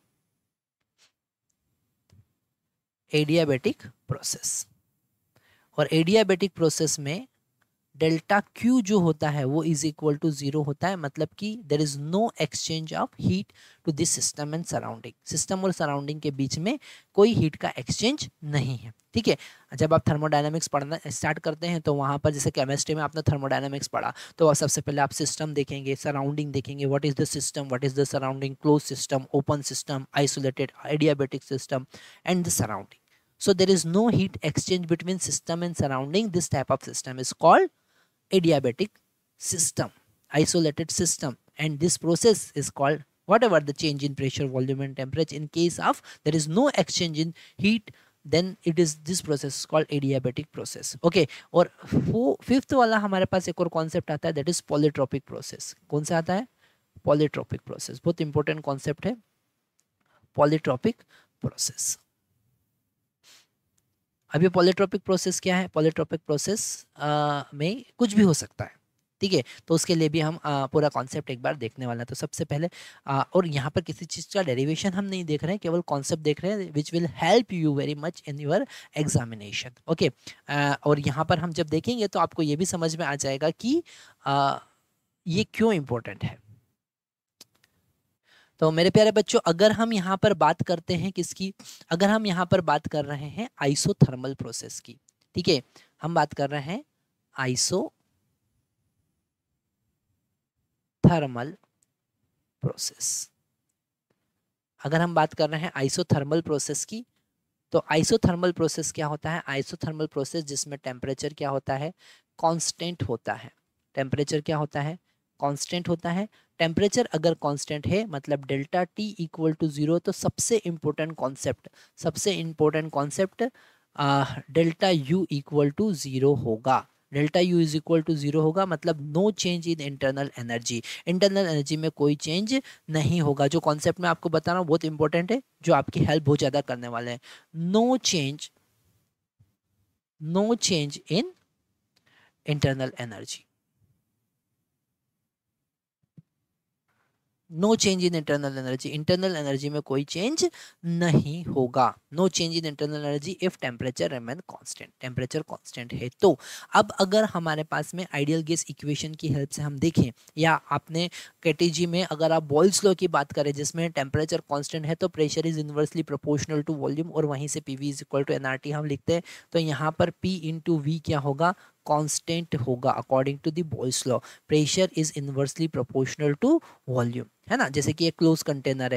adiabatic process. और एडियाबेटिक प्रोसेस में डेल्टा क्यू जो होता है वो इज इक्वल टू 0 होता है, मतलब कि there is no exchange of heat to this system and surrounding. System और सराउंडिंग के बीच में कोई हीट का एक्सचेंज नहीं है। ठीक है, जब आप थर्मोडायनामिक्स पढ़ना स्टार्ट करते हैं तो वहाँ पर जैसे केमिस्ट्री में आपने थर्मोडायनामिक्स पढ़ा, तो सबसे पहले आप सिस्टम देखेंगे, सराउंडिंग देखेंगे, what is the system, what is the surrounding, close system, open system, isolated, adiabatic system and the surrounding. So there is no heat exchange between system and surrounding. This type of system is called adiabatic system, isolated system, and this process is called whatever the change in pressure, volume and temperature. In case of there is no exchange in heat, then it is this process is called adiabatic process. Okay, और fifth वाला हमारे पास एक और concept आता है, that is polytropic process. कौन सा आता है? polytropic process. बहुत इंपॉर्टेंट कॉन्सेप्ट है polytropic process. अभी पॉलीट्रोपिक प्रोसेस क्या है? पॉलीट्रोपिक प्रोसेस में कुछ भी हो सकता है। ठीक है, तो उसके लिए भी हम पूरा कॉन्सेप्ट एक बार देखने वाला है। तो सबसे पहले और यहाँ पर किसी चीज़ का डेरिवेशन हम नहीं देख रहे हैं, केवल कॉन्सेप्ट देख रहे हैं, which will help you very much in your examination. Okay, और यहाँ पर हम जब देखेंगे तो आपको ये भी समझ में आ जाएगा कि ये क्यों इम्पोर्टेंट है। तो मेरे प्यारे बच्चों, अगर हम यहाँ पर बात करते हैं किसकी, अगर हम यहाँ पर बात कर रहे हैं आइसोथर्मल प्रोसेस की, ठीक है, हम बात कर रहे हैं आइसोथर्मल प्रोसेस। अगर हम बात कर रहे हैं आइसोथर्मल प्रोसेस की, तो आइसोथर्मल प्रोसेस क्या होता है? आइसोथर्मल प्रोसेस जिसमें टेम्परेचर क्या होता है? कांस्टेंट होता है। टेम्परेचर क्या होता है? कांस्टेंट होता है। टेम्परेचर अगर कांस्टेंट है मतलब डेल्टा टी इक्वल टू 0, तो सबसे important concept delta U equal to 0 होगा। Delta U is equal to 0 होगा, मतलब no change in internal energy. Internal energy में कोई चेंज नहीं होगा। जो कॉन्सेप्ट मैं आपको बता रहा हूँ बहुत इंपॉर्टेंट है, जो आपकी हेल्प बहुत ज़्यादा करने वाले हैं। No change in internal energy, no change in internal energy. Internal energy में कोई चेंज नहीं होगा। No change in internal energy if temperature remain constant. Temperature constant है तो अब अगर हमारे पास में आइडियल गैस इक्वेशन की हेल्प से हम देखें, या आपने केटीजी में अगर आप बॉयल्स लॉ की बात करें जिसमें टेम्परेचर कांस्टेंट है तो pressure is inversely proportional to volume, और वहीं से PV is equal to nRT हम लिखते हैं। तो यहाँ पर पी इंटू वी क्या होगा? कांस्टेंट होगा। According to the Boyle's law pressure is inversely proportional to volume, है ना। जैसे कि एक क्लोज कंटेनर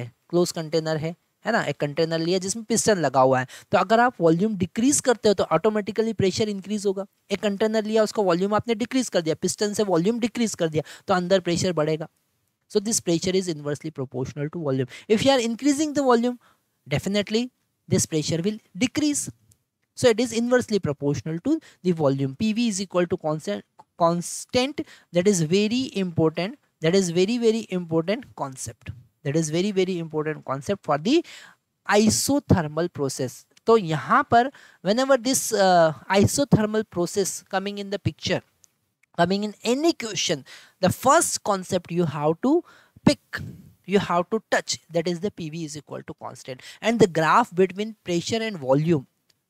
है ना, एक कंटेनर लिया जिसमें पिस्टन लगा हुआ है, तो अगर आप वॉल्यूम डिक्रीज करते हो तो ऑटोमेटिकली प्रेशर इंक्रीज होगा। एक कंटेनर लिया, उसका वॉल्यूम आपने डिक्रीज कर दिया, पिस्टन से वॉल्यूम डिक्रीज कर दिया, तो अंदर प्रेशर बढ़ेगा। So this pressure is inversely proportional to volume. If you are increasing the volume, definitely this pressure will decrease. So it is inversely proportional to the volume. PV is equal to constant. That is very important. That is very important concept. That is very important concept for the isothermal process. तो यहाँ पर whenever this isothermal process coming in the picture, coming in any question, the first concept you have to pick, you have to touch, that is the PV is equal to constant, and the graph between pressure and volume,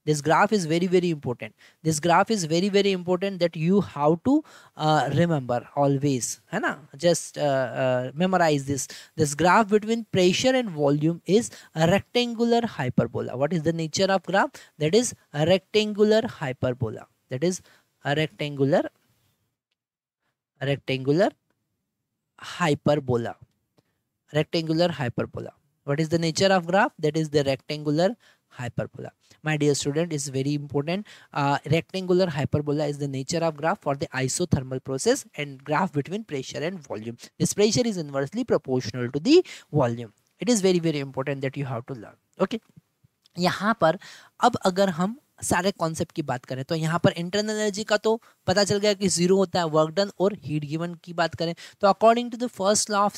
This graph is very very important. This graph is very very important that you have to remember always, है ना? Just memorize this. This graph between pressure and volume is a rectangular hyperbola. What is the nature of graph? That is a rectangular hyperbola. That is a rectangular hyperbola. Rectangular hyperbola. What is the nature of graph? That is the rectangular hyperbola. My dear student, is very important. Rectangular hyperbola is the nature of graph for the isothermal process and graph between pressure and volume. This pressure is inversely proportional to the volume. It is very very important that you have to learn. Okay. यहाँ पर अब अगर हम सारे concept की बात करें तो यहाँ पर इंटरनल एनर्जी का तो पता चल गया कि जीरो होता है, वर्क डन और हीट गिवन की बात करें तो according to the first law of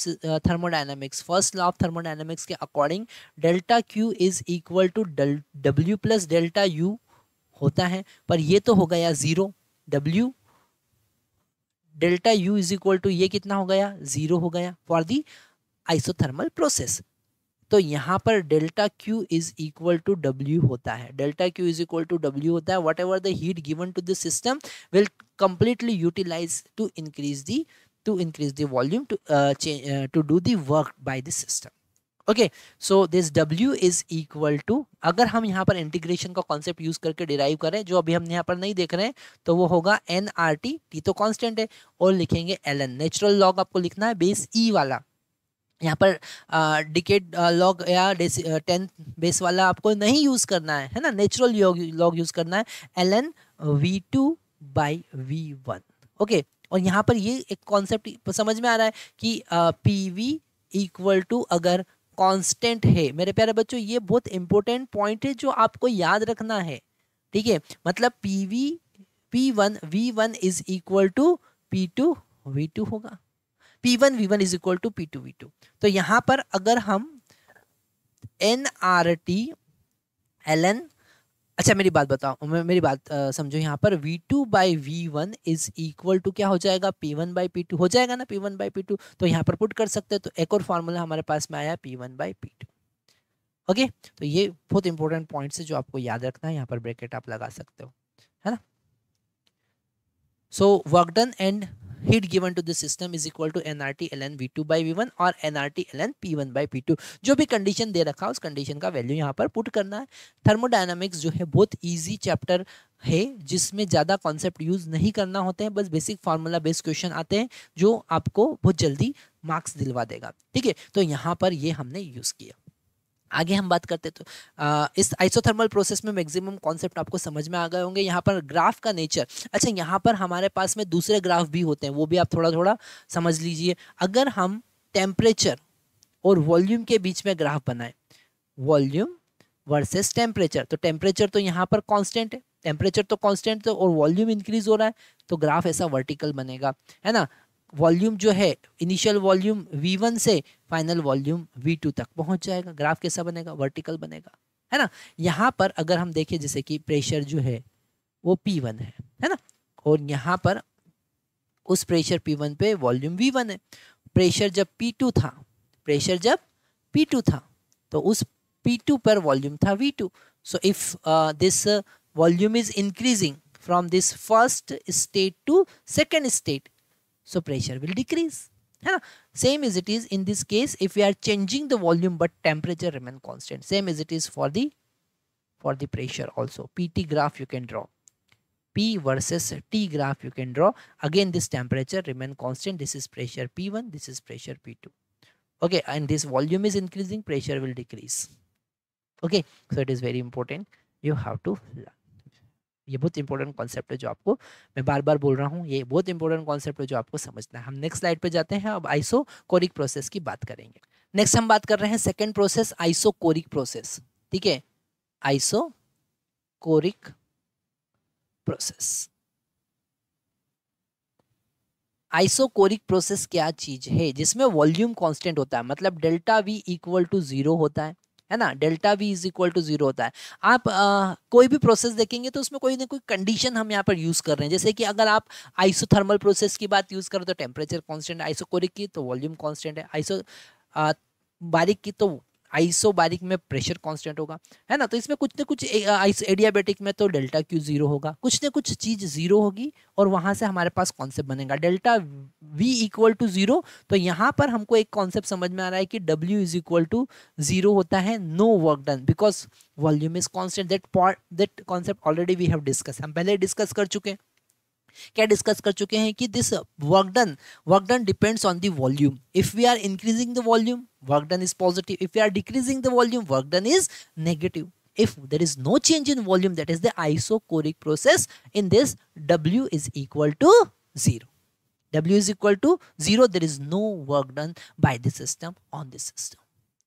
thermodynamics, first law of thermodynamics के according delta Q is equal to W plus delta U होता है, पर ये तो हो गया zero, W delta U is equal to ये कितना हो गया, जीरो हो गया फॉर दी आइसोथर्मल प्रोसेस। तो यहाँ पर delta Q is equal to W होता है, delta Q is equal to W होता है। Whatever the heat given to the system will completely utilise to increase the volume to do the work by the system. Okay, so this W is equal to, अगर हम यहाँ पर integration का concept use करके derive करें जो अभी हम यहाँ पर नहीं देख रहे हैं तो वो होगा एन आर टी, टी तो कांस्टेंट है, और लिखेंगे एल एन। नेचुरल लॉग आपको लिखना है बेस ई वाला, यहाँ पर डिकेड लॉग या 10 बेस वाला आपको नहीं यूज करना है ना, नेचुरल लॉग यूज करना है, L N V two by V one. Okay, और यहाँ पर ये एक कॉन्सेप्ट समझ में आ रहा है कि पी वी इक्वल टू अगर कांस्टेंट है, मेरे प्यारे बच्चों ये बहुत इंपॉर्टेंट पॉइंट है जो आपको याद रखना है, ठीक है। मतलब P V P one V one is equal to P two V two होगा, P1 V1 is equal to P2 V2। तो यहां पर अगर हम nRT ln, अच्छा मेरी बात बताओ, मेरी बात समझो, यहाँ पर V2 by V1 is equal to क्या हो जाएगा, P1 बाई P2 हो जाएगा ना, P1 बाई P2। तो यहाँ पर पुट कर सकते हैं, तो एक और फॉर्मूला हमारे पास में आया P1 बाई P2। ओके, तो ये बहुत इंपॉर्टेंट पॉइंट्स है जो आपको याद रखना है, यहाँ पर ब्रैकेट आप लगा सकते हो, है ना। So work done and heat given to the system is equal to nRT ln V2 by V1 और nRT ln P1 by P2। जो भी कंडीशन दे रखा है उस कंडीशन का वैल्यू यहाँ पर पुट करना है। थर्मोडायनामिक्स जो है बहुत इजी चैप्टर है जिसमें ज़्यादा कॉन्सेप्ट यूज नहीं करना होते हैं, बस बेसिक फार्मूला बेस्ड क्वेश्चन आते हैं जो आपको बहुत जल्दी मार्क्स दिलवा देगा, ठीक है। तो यहाँ पर ये हमने यूज़ किया। आगे हम बात करते तो इस आइसोथर्मल प्रोसेस में मैक्सिमम कॉन्सेप्ट आपको समझ में आ गए होंगे। यहाँ पर ग्राफ का नेचर, अच्छा यहाँ पर हमारे पास में दूसरे ग्राफ भी होते हैं, वो भी आप थोड़ा थोड़ा समझ लीजिए। अगर हम टेम्परेचर और वॉल्यूम के बीच में ग्राफ बनाएं, वॉल्यूम वर्सेस टेम्परेचर, तो टेम्परेचर तो यहाँ पर कांस्टेंट है, टेम्परेचर तो कांस्टेंट है और वॉल्यूम इंक्रीज हो रहा है, तो ग्राफ ऐसा वर्टिकल बनेगा, है ना। वॉल्यूम जो है इनिशियल वॉल्यूम V1 से फाइनल वॉल्यूम V2 तक पहुंच जाएगा, ग्राफ कैसा बनेगा, वर्टिकल बनेगा, है ना। यहाँ पर अगर हम देखें जैसे कि प्रेशर जो है वो P1 है ना, और यहाँ पर उस प्रेशर P1 पे वॉल्यूम V1 है। प्रेशर जब P2 था, प्रेशर जब P2 था तो उस P2 पर वॉल्यूम था V2। So if this volume is increasing from this first state to second state, so pressure will decrease, है ना। same as it is in this case if we are changing the volume but temperature remain constant, same as it is for the pressure also। PT graph you can draw, P versus T graph you can draw, again this temperature remain constant, this is pressure P1, this is pressure P2, okay, and this volume is increasing, pressure will decrease, okay। so it is very important, you have to learn। ये बहुत important concept है जो आपको मैं बार बार बोल रहा हूँ, ये बहुत इंपॉर्टेंट कॉन्सेप्ट है जो आपको समझना है। हम नेक्स्ट स्लाइड पे जाते हैं, अब आइसोकोरिक प्रोसेस की बात करेंगे। नेक्स्ट हम बात कर रहे हैं सेकंड प्रोसेस, आइसोकोरिक प्रोसेस, ठीक है। आइसोकोरिक प्रोसेस, आइसोकोरिक प्रोसेस क्या चीज है, जिसमें वॉल्यूम कांस्टेंट होता है, मतलब डेल्टा V इक्वल टू 0 होता है ना, delta V is equal to 0 होता है। आप कोई भी प्रोसेस देखेंगे तो उसमें कोई ना कोई कंडीशन हम यहाँ पर यूज कर रहे हैं, जैसे कि अगर आप आइसोथर्मल प्रोसेस की बात यूज करें तो टेम्परेचर कांस्टेंट है, आइसोकोरिक की तो वॉल्यूम कांस्टेंट है, बारीक की तो आइसोबारिक में प्रेशर कांस्टेंट होगा, है ना। तो इसमें कुछ ना कुछ एडियाबेटिक में तो डेल्टा क्यू जीरो होगा, कुछ ना कुछ चीज जीरो होगी, और वहां से हमारे पास कॉन्सेप्ट बनेगा delta V equal to zero. तो यहाँ पर हमको एक कॉन्सेप्ट समझ में आ रहा है कि W is equal to zero होता है, no work done, because volume is constant. That concept already we have discuss, हम पहले डिस्कस कर चुके हैं। क्या डिस्कस कर चुके हैं कि this work done depends on the volume. If we are increasing the volume, work done is positive. If we are decreasing the volume, work done is negative. If there is no change in volume, that is the isochoric process. In this, W is equal to 0. W is equal to 0. There is no work done by the system on this system.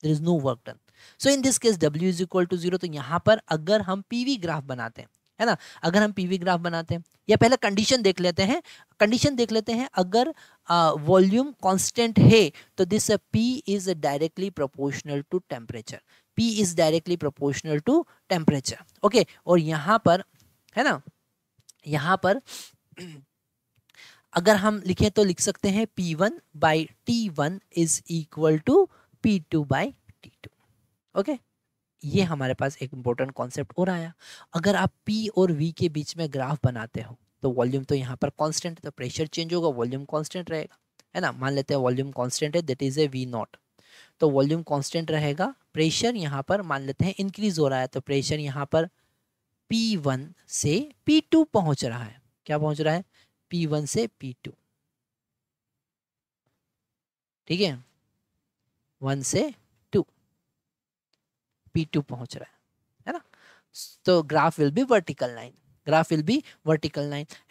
There is no work done. So in this case, W is equal to 0. तो यहाँ पर अगर हम PV graph बनाते हैं, है ना, अगर हम PV ग्राफ बनाते हैं, या पहले कंडीशन देख लेते हैं, अगर वॉल्यूम कांस्टेंट है तो this P is directly proportional to temperature, P is directly proportional to temperature, okay. और यहाँ पर, है ना, यहाँ पर अगर हम लिखें तो लिख सकते हैं P1 by T1 is equal to P2 by T2, okay. ये हमारे पास एक इंपॉर्टेंट कॉन्सेप्ट और आया। अगर आप P और V के बीच में ग्राफ बनाते हो तो वॉल्यूम तो यहाँ पर कांस्टेंट, तो प्रेशर चेंज होगा, वॉल्यूम कांस्टेंट रहेगा, है ना। मान लेते हैं वॉल्यूम कांस्टेंट है, that is a V not, तो वॉल्यूम कांस्टेंट रहेगा। प्रेशर यहाँ पर मान लेते हैं इंक्रीज हो रहा है, तो प्रेशर यहाँ पर P1 से P2 पहुंच रहा है। क्या पहुंच रहा है? P1 से P2, ठीक है, 1 से P2 पहुंच रहा है ना। तो graph will be vertical line,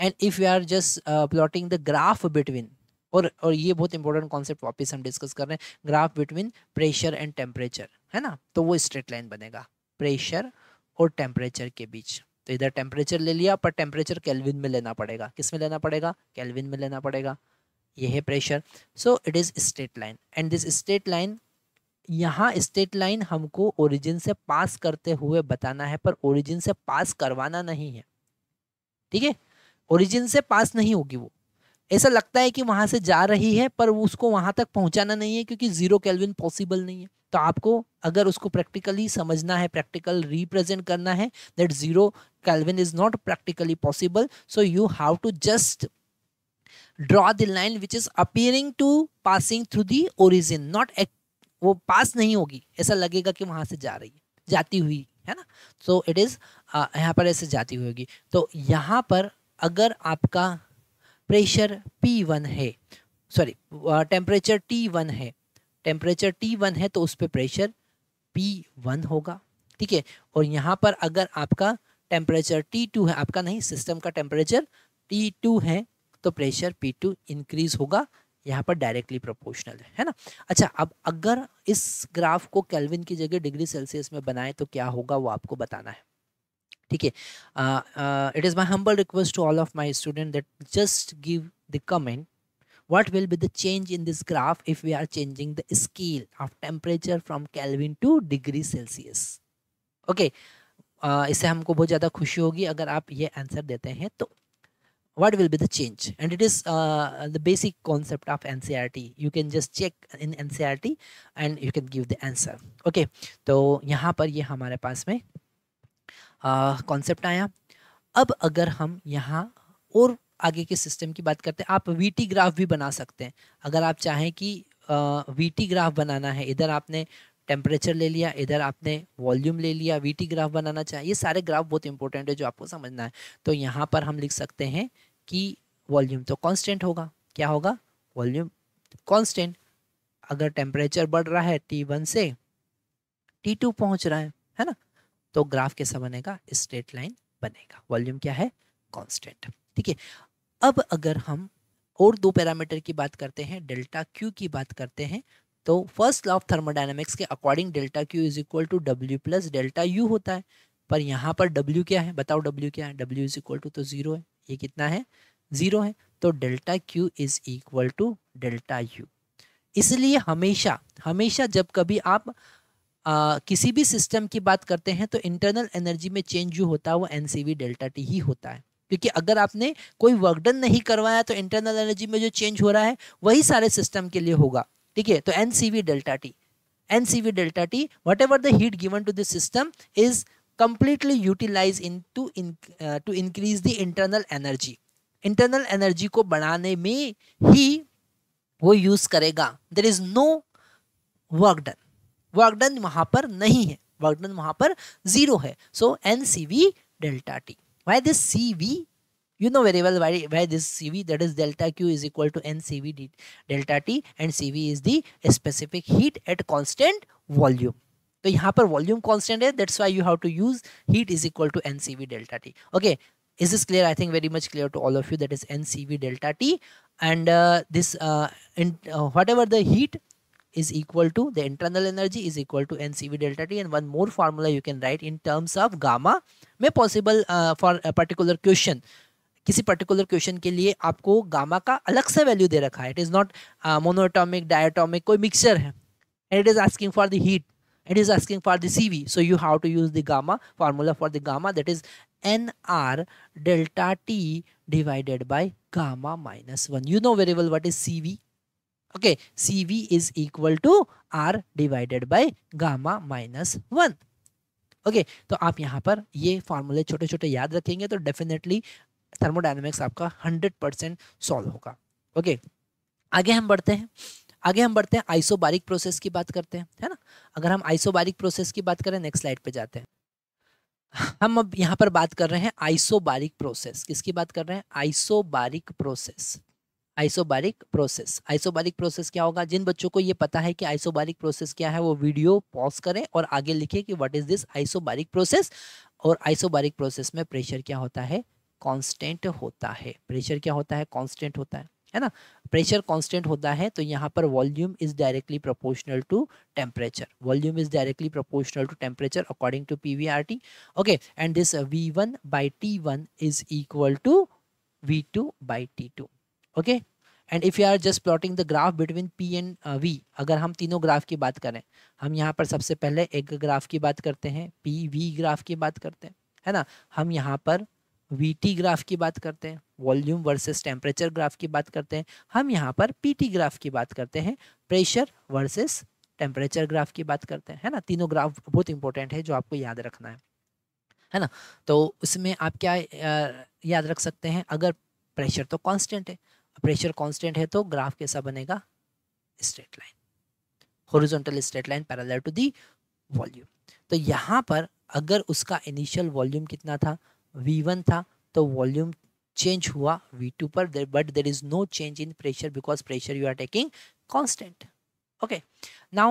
and if you are just plotting the graph between, और ये बहुत इंपॉर्टेंट कॉन्सेप्ट वापस हम डिस्कस कर रहे हैं, graph between pressure and temperature, है ना, तो वो स्ट्रेट लाइन बनेगा प्रेशर और टेम्परेचर के बीच। तो इधर टेम्परेचर ले लिया, पर टेम्परेचर केल्विन में लेना पड़ेगा। किस में लेना पड़ेगा? केल्विन में लेना पड़ेगा। ये है pressure, so it is straight line, and this straight line, यहाँ स्ट्रेट लाइन हमको ओरिजिन से पास करते हुए बताना है, पर ओरिजिन से पास करवाना नहीं है, ठीक है। ओरिजिन से पास नहीं होगी वो, ऐसा लगता है कि वहां से जा रही है, पर उसको वहां तक पहुंचाना नहीं है, क्योंकि 0 केल्विन पॉसिबल नहीं है। तो आपको अगर उसको प्रैक्टिकली समझना है, प्रैक्टिकल रिप्रेजेंट करना है, that 0 kelvin is not practically possible, so you have to just draw the line which is appearing to passing through the origin, not, वो पास नहीं होगी, ऐसा लगेगा कि वहां से जा रही है, जाती हुई, है ना। सो इट इज यहाँ पर ऐसे जाती हुई होगी। तो यहाँ पर अगर आपका प्रेशर P1 है, सॉरी टेम्परेचर T1 है, तो उस पर प्रेशर P1 होगा, ठीक है। और यहाँ पर अगर आपका टेम्परेचर T2 है, आपका नहीं, सिस्टम का टेम्परेचर T2 है, तो प्रेशर P2 इंक्रीज होगा, यहाँ पर डायरेक्टली प्रोपोर्शनल है ना। अच्छा, अब अगर इस ग्राफ को केल्विन की जगह डिग्री सेल्सियस में बनाए तो क्या होगा, वो आपको बताना है, ठीक है। It is my humble request to all of my student that just give the comment what will be the change in this graph if we are changing the scale of temperature from Kelvin to degree Celsius, okay। इससे हमको बहुत ज़्यादा खुशी होगी अगर आप ये answer देते हैं तो। What will be the change? And it is the basic concept of NCERT. You can just check in NCERT and you can give the answer. Okay, तो यहाँ पर ये हमारे पास में कॉन्सेप्ट आया। अब अगर हम यहाँ और आगे के सिस्टम की बात करते हैं, आप VT ग्राफ भी बना सकते हैं अगर आप चाहें कि VT ग्राफ बनाना है। इधर आपने टेम्परेचर ले लिया, इधर आपने वॉल्यूम ले लिया, VT ग्राफ बनाना चाहिए। ये सारे ग्राफ बहुत इंपॉर्टेंट है जो आपको समझना है। तो यहाँ पर हम लिख सकते हैं कि वॉल्यूम तो कांस्टेंट होगा। क्या होगा? Volume constant. अगर टेम्परेचर बढ़ रहा है T1 से T2 पहुंच रहा है ना, तो ग्राफ कैसा बनेगा? स्ट्रेट लाइन बनेगा। वॉल्यूम क्या है? कांस्टेंट, ठीक है। अब अगर हम और दो पैरामीटर की बात करते हैं, डेल्टा क्यू की बात करते हैं, तो फर्स्ट लॉ ऑफ थर्मोडायनेमिक्स के according delta Q is equal to W plus delta U होता है। पर यहाँ पर डब्ल्यू क्या है? बताओ डब्ल्यू क्या है? डब्ल्यू इज इक्वल टू तो 0 है। ये कितना है? 0 है। तो delta Q is equal to delta U. इसलिए हमेशा हमेशा जब कभी आप किसी भी सिस्टम की बात करते हैं तो इंटरनल एनर्जी में चेंज जो होता है वो एनसीवी डेल्टा टी ही होता है। क्योंकि अगर आपने कोई वर्क डन नहीं करवाया तो इंटरनल एनर्जी में जो चेंज हो रहा है वही सारे सिस्टम के लिए होगा, ठीक है। तो NCV delta T, NCV delta T, whatever the heat given to the system is completely utilized to increase the internal energy. Internal energy को बढ़ाने में ही वो यूज करेगा. There is no work done. Work done वहां पर नहीं है, वर्क डन वहां पर जीरो है. सो NCV delta T. Why this CV? You know very well why this CV, that is delta Q is equal to NCV delta T, and CV is the specific heat at constant volume. तो यहाँ पर volume constant है, that's why you have to use heat is equal to NCV delta T. Okay, is this clear? I think very much clear to all of you. That is NCV delta T, and whatever the heat is equal to, the internal energy is equal to NCV delta T. And one more formula you can write in terms of gamma में possible for a particular question. किसी particular question के लिए आपको gamma का अलग से value दे रखा है. It is not monoatomic, diatomic, कोई मिक्सचर है, and it is asking for the heat, it is asking for the CV. So you have to use the gamma formula for the gamma, that is NR delta T divided by gamma minus 1. You know very well what is CV. Okay, CV is equal to R divided by gamma minus 1. Okay, तो आप यहाँ पर ये फॉर्मूले छोटे छोटे याद रखेंगे तो डेफिनेटली थर्मोडायनेमिक्स आपका 100% सॉल्व होगा. ओके, आगे हम बढ़ते हैं. आइसोबारिक प्रोसेस की बात करते हैं, है ना. अगर हम आइसोबारिक प्रोसेस की बात करें, नेक्स्ट स्लाइड पे जाते हैं. हम अब यहाँ पर बात कर रहे हैं आइसोबारिक प्रोसेस. किसकी बात कर रहे हैं? Isobaric process. आइसोबारिक प्रोसेस क्या होगा? जिन बच्चों को ये पता है कि आइसोबारिक प्रोसेस क्या है, वो वीडियो पॉज करें और आगे लिखें कि what is this isobaric process. और आइसोबारिक प्रोसेस में प्रेशर क्या होता है? कांस्टेंट होता है. प्रेशर क्या होता है? कांस्टेंट होता है ना. प्रेशर कांस्टेंट होता है तो यहाँ पर volume is directly proportional to temperature. Volume is directly proportional to temperature according to PV/RT. Okay, and this V1 by T1 is equal to V2 by T2. Okay, and if you are just plotting the graph between P and V, अगर हम तीनों graph की बात करें, हम यहाँ पर सबसे पहले एक ग्राफ की बात करते हैं, PV ग्राफ की बात करते हैं, है ना. हम यहाँ पर VT ग्राफ की बात करते हैं, वॉल्यूम वर्सेस टेम्परेचर ग्राफ की बात करते हैं. हम यहाँ पर PT ग्राफ की बात करते हैं, प्रेशर वर्सेस टेम्परेचर ग्राफ की बात करते हैं, है ना. तीनों ग्राफ बहुत इंपॉर्टेंट है जो आपको याद रखना है ना. तो उसमें आप क्या याद रख सकते हैं? अगर प्रेशर तो कांस्टेंट है, प्रेशर कांस्टेंट है तो ग्राफ कैसा बनेगा? Straight line, horizontal straight line parallel to the volume. तो यहाँ पर अगर उसका इनिशियल वॉल्यूम कितना था? V1 था, तो वॉल्यूम चेंज हुआ V2 पर, but there is no change in pressure because pressure you are taking constant. Okay, now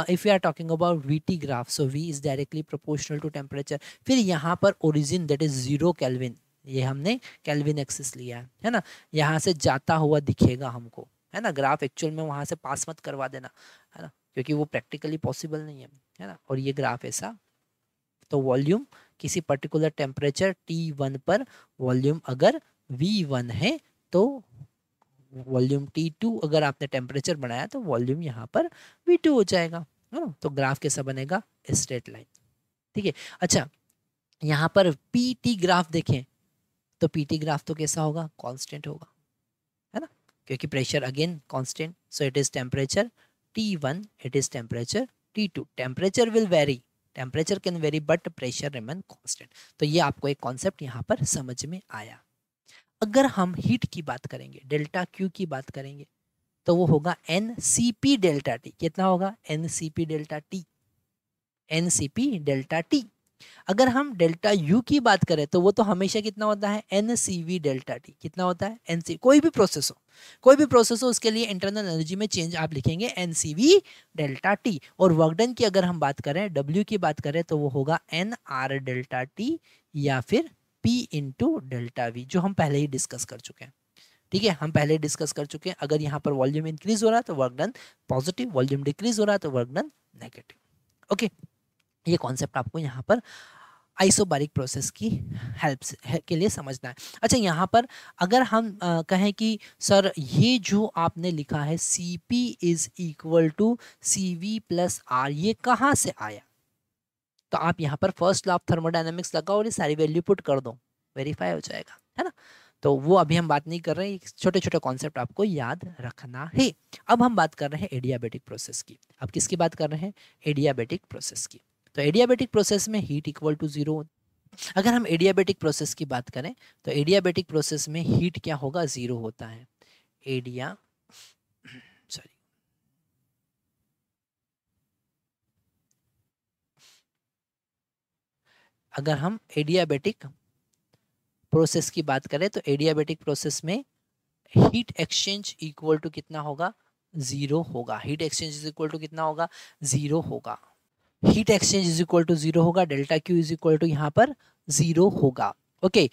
if we are talking about VT graph, so V is directly proportional to temperature. फिर यहाँ पर origin that is 0 Kelvin, ये हमने Kelvin axis लिया है ना. यहाँ से जाता हुआ दिखेगा हमको, है ना. ग्राफ एक्चुअल में वहाँ से पास मत करवा देना, है ना, क्योंकि वो प्रैक्टिकली पॉसिबल नहीं है ना. और ये ग्राफ ऐसा, तो वॉल्यूम किसी पर्टिकुलर टेम्परेचर T1 पर वॉल्यूम अगर V1 है तो वॉल्यूम T2, अगर आपने टेम्परेचर बढ़ाया तो वॉल्यूम यहाँ पर V2 हो जाएगा, है ना. तो ग्राफ कैसा बनेगा? Straight line. ठीक है. अच्छा, यहाँ पर PT ग्राफ देखें तो PT ग्राफ तो कैसा होगा? कांस्टेंट होगा, है ना, क्योंकि pressure again constant. So it is temperature T1, it is temperature T2. Temperature will very, temperature can very but pressure remain constant. तो ये आपको एक कॉन्सेप्ट यहाँ पर समझ में आया. अगर हम हीट की बात करेंगे, डेल्टा Q की बात करेंगे, तो वो होगा NCP डेल्टा T. कितना होगा? NCP delta T. NCP delta T. अगर हम डेल्टा U की बात करें तो वो तो हमेशा कितना होता है? NCV delta T. कितना होता है? NC. कोई भी प्रोसेस हो उसके लिए इंटरनल एनर्जी में चेंज आप लिखेंगे NCV डेल्टा T. और वर्क डन की अगर हम बात करें, W की बात करें, तो वो होगा NR डेल्टा T या फिर P इंटू डेल्टा V, जो हम पहले ही डिस्कस कर चुके हैं. ठीक है, हम पहले डिस्कस कर चुके हैं. अगर यहाँ पर वॉल्यूम इंक्रीज हो रहा है तो work done positive, volume decrease हो रहा है तो वर्क डन नेगेटिव. ओके, ये कॉन्सेप्ट आपको यहाँ पर आइसोबारिक प्रोसेस की हेल्प के लिए समझना है. अच्छा, यहाँ पर अगर हम कहें कि सर ये जो आपने लिखा है CP is equal to CV plus R, ये कहाँ से आया? तो आप यहाँ पर फर्स्ट लॉ ऑफ थर्मोडायनेमिक्स लगाओ और ये सारी वैल्यू पुट कर दो, वेरीफाई हो जाएगा, है ना. तो वो अभी हम बात नहीं कर रहे हैं, छोटे छोटे कॉन्सेप्ट आपको याद रखना है। अब हम बात कर रहे हैं एडियाबेटिक प्रोसेस की। अब किसकी बात कर रहे हैं? एडियाबेटिक प्रोसेस की। तो एडियाबेटिक प्रोसेस में हीट इक्वल टू 0। अगर हम एडियाबेटिक प्रोसेस की बात करें तो एडियाबेटिक प्रोसेस में हीट क्या होगा? 0 होता है। एडिया सॉरी अगर हम एडियाबेटिक प्रोसेस की बात करें तो एडियाबेटिक प्रोसेस में हीट एक्सचेंज इक्वल टू कितना होगा? 0 होगा। Heat exchange is equal to कितना होगा? 0 होगा। Heat exchange is equal to 0 होगा। Delta Q is equal to यहाँ पर 0 होगा। ओके,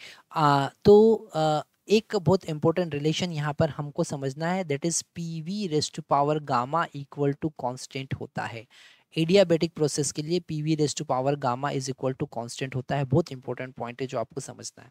एक बहुत इंपॉर्टेंट रिलेशन यहाँ पर हमको समझना है, that is PV raised to power gamma equal to constant होता है। एडियाबेटिक प्रोसेस के लिए PV raised to power gamma is equal to constant होता है। बहुत इंपॉर्टेंट पॉइंट है जो आपको समझना है।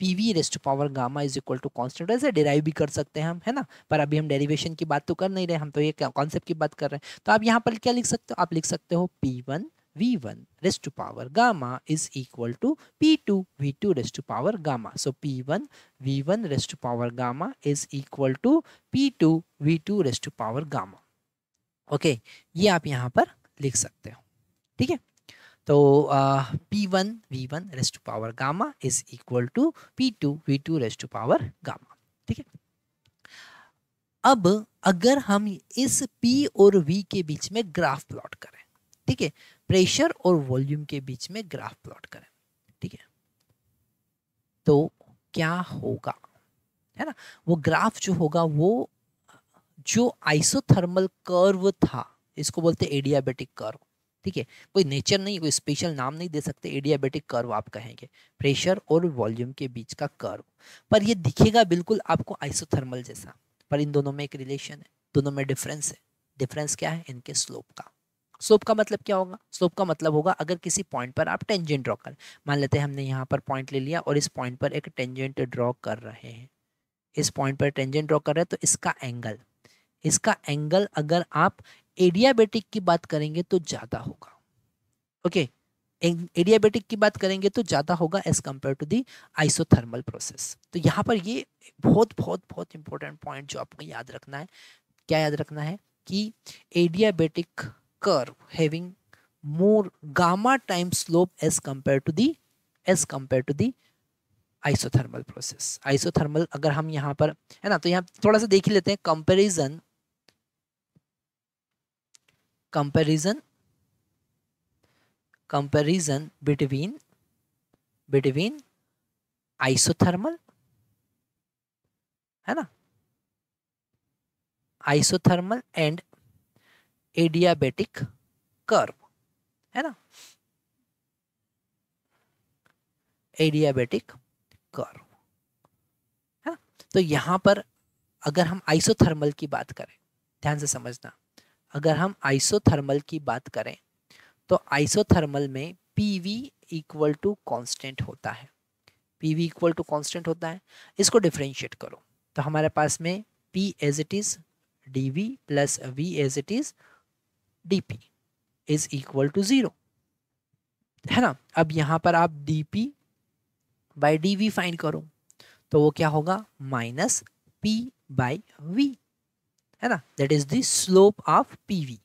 PV raised to power gamma is equal to constant, ऐसे डिराइव भी कर सकते हैं हम, है ना, पर अभी हम डेरिवेशन की बात तो कर नहीं रहे, हम तो ये कॉन्सेप्ट की बात कर रहे हैं। तो आप यहाँ पर क्या लिख सकते हो? आप लिख सकते हो P1 V1 raised to power gamma is equal to P2 V2 raised to power gamma. So P1 V1 raised to power gamma is equal to P2 V2 raised to power gamma. Okay, ये आप यहाँ पर लिख सकते हो। ठीक है, तो P1 V1 raised to power gamma is equal to P2 V2 raised to power gamma। ठीक है, अब अगर हम इस P और V के बीच में ग्राफ प्लॉट करें, ठीक है, प्रेशर और वॉल्यूम के बीच में ग्राफ प्लॉट करें, ठीक है, तो क्या होगा, है ना, वो ग्राफ जो होगा वो जो आइसोथर्मल कर्व था, इसको बोलते हैं एडियाबेटिक कर्व। ठीक है, कोई नेचर नहीं, कोई स्पेशल नाम नहीं दे सकते, एडियाबेटिक कर्व आप कहेंगे, प्रेशर और वॉल्यूम के बीच का कर्व। पर ये दिखेगा बिल्कुल आपको आइसोथर्मल जैसा, पर इन दोनों में एक रिलेशन है, दोनों में डिफरेंस है। डिफरेंस क्या है? इनके स्लोप का। स्लोप का मतलब क्या होगा? स्लोप का मतलब होगा अगर किसी पॉइंट पर आप टेंजेंट ड्रॉ करें, मान लेते हैं हमने यहाँ पर पॉइंट ले लिया और इस पॉइंट पर एक टेंजेंट ड्रॉ कर रहे हैं, इस पॉइंट पर टेंजेंट ड्रॉ कर रहे हैं, तो इसका एंगल अगर आप एडियाबेटिक की बात करेंगे तो ज्यादा होगा। ओके, एडियाबेटिक की बात करेंगे तो ज्यादा होगा as compare to the isothermal process. तो यहाँ पर ये बहुत बहुत बहुत इंपॉर्टेंट पॉइंट जो आपको याद रखना है, क्या याद रखना है कि adiabatic curve having more gamma time slope as compare to the isothermal process. Isothermal अगर हम यहाँ पर, है ना, तो यहाँ थोड़ा सा देख ही लेते हैं कंपैरिजन बिटवीन आइसोथर्मल, है ना, आइसोथर्मल एंड एडियाबेटिक कर्व, है ना, एडियाबेटिक कर्व, है ना। तो यहां पर अगर हम आइसोथर्मल की बात करें, ध्यान से समझना, अगर हम आइसोथर्मल की बात करें तो आइसोथर्मल में PV इक्वल टू कांस्टेंट होता है। PV इक्वल टू कांस्टेंट होता है, इसको डिफरेंशिएट करो तो हमारे पास में P as it is dV plus V as it is dP is equal to 0, है ना। अब यहां पर आप dP बाई dV फाइंड करो तो वो क्या होगा? माइनस P बाई V, है ना, that is the slope of PV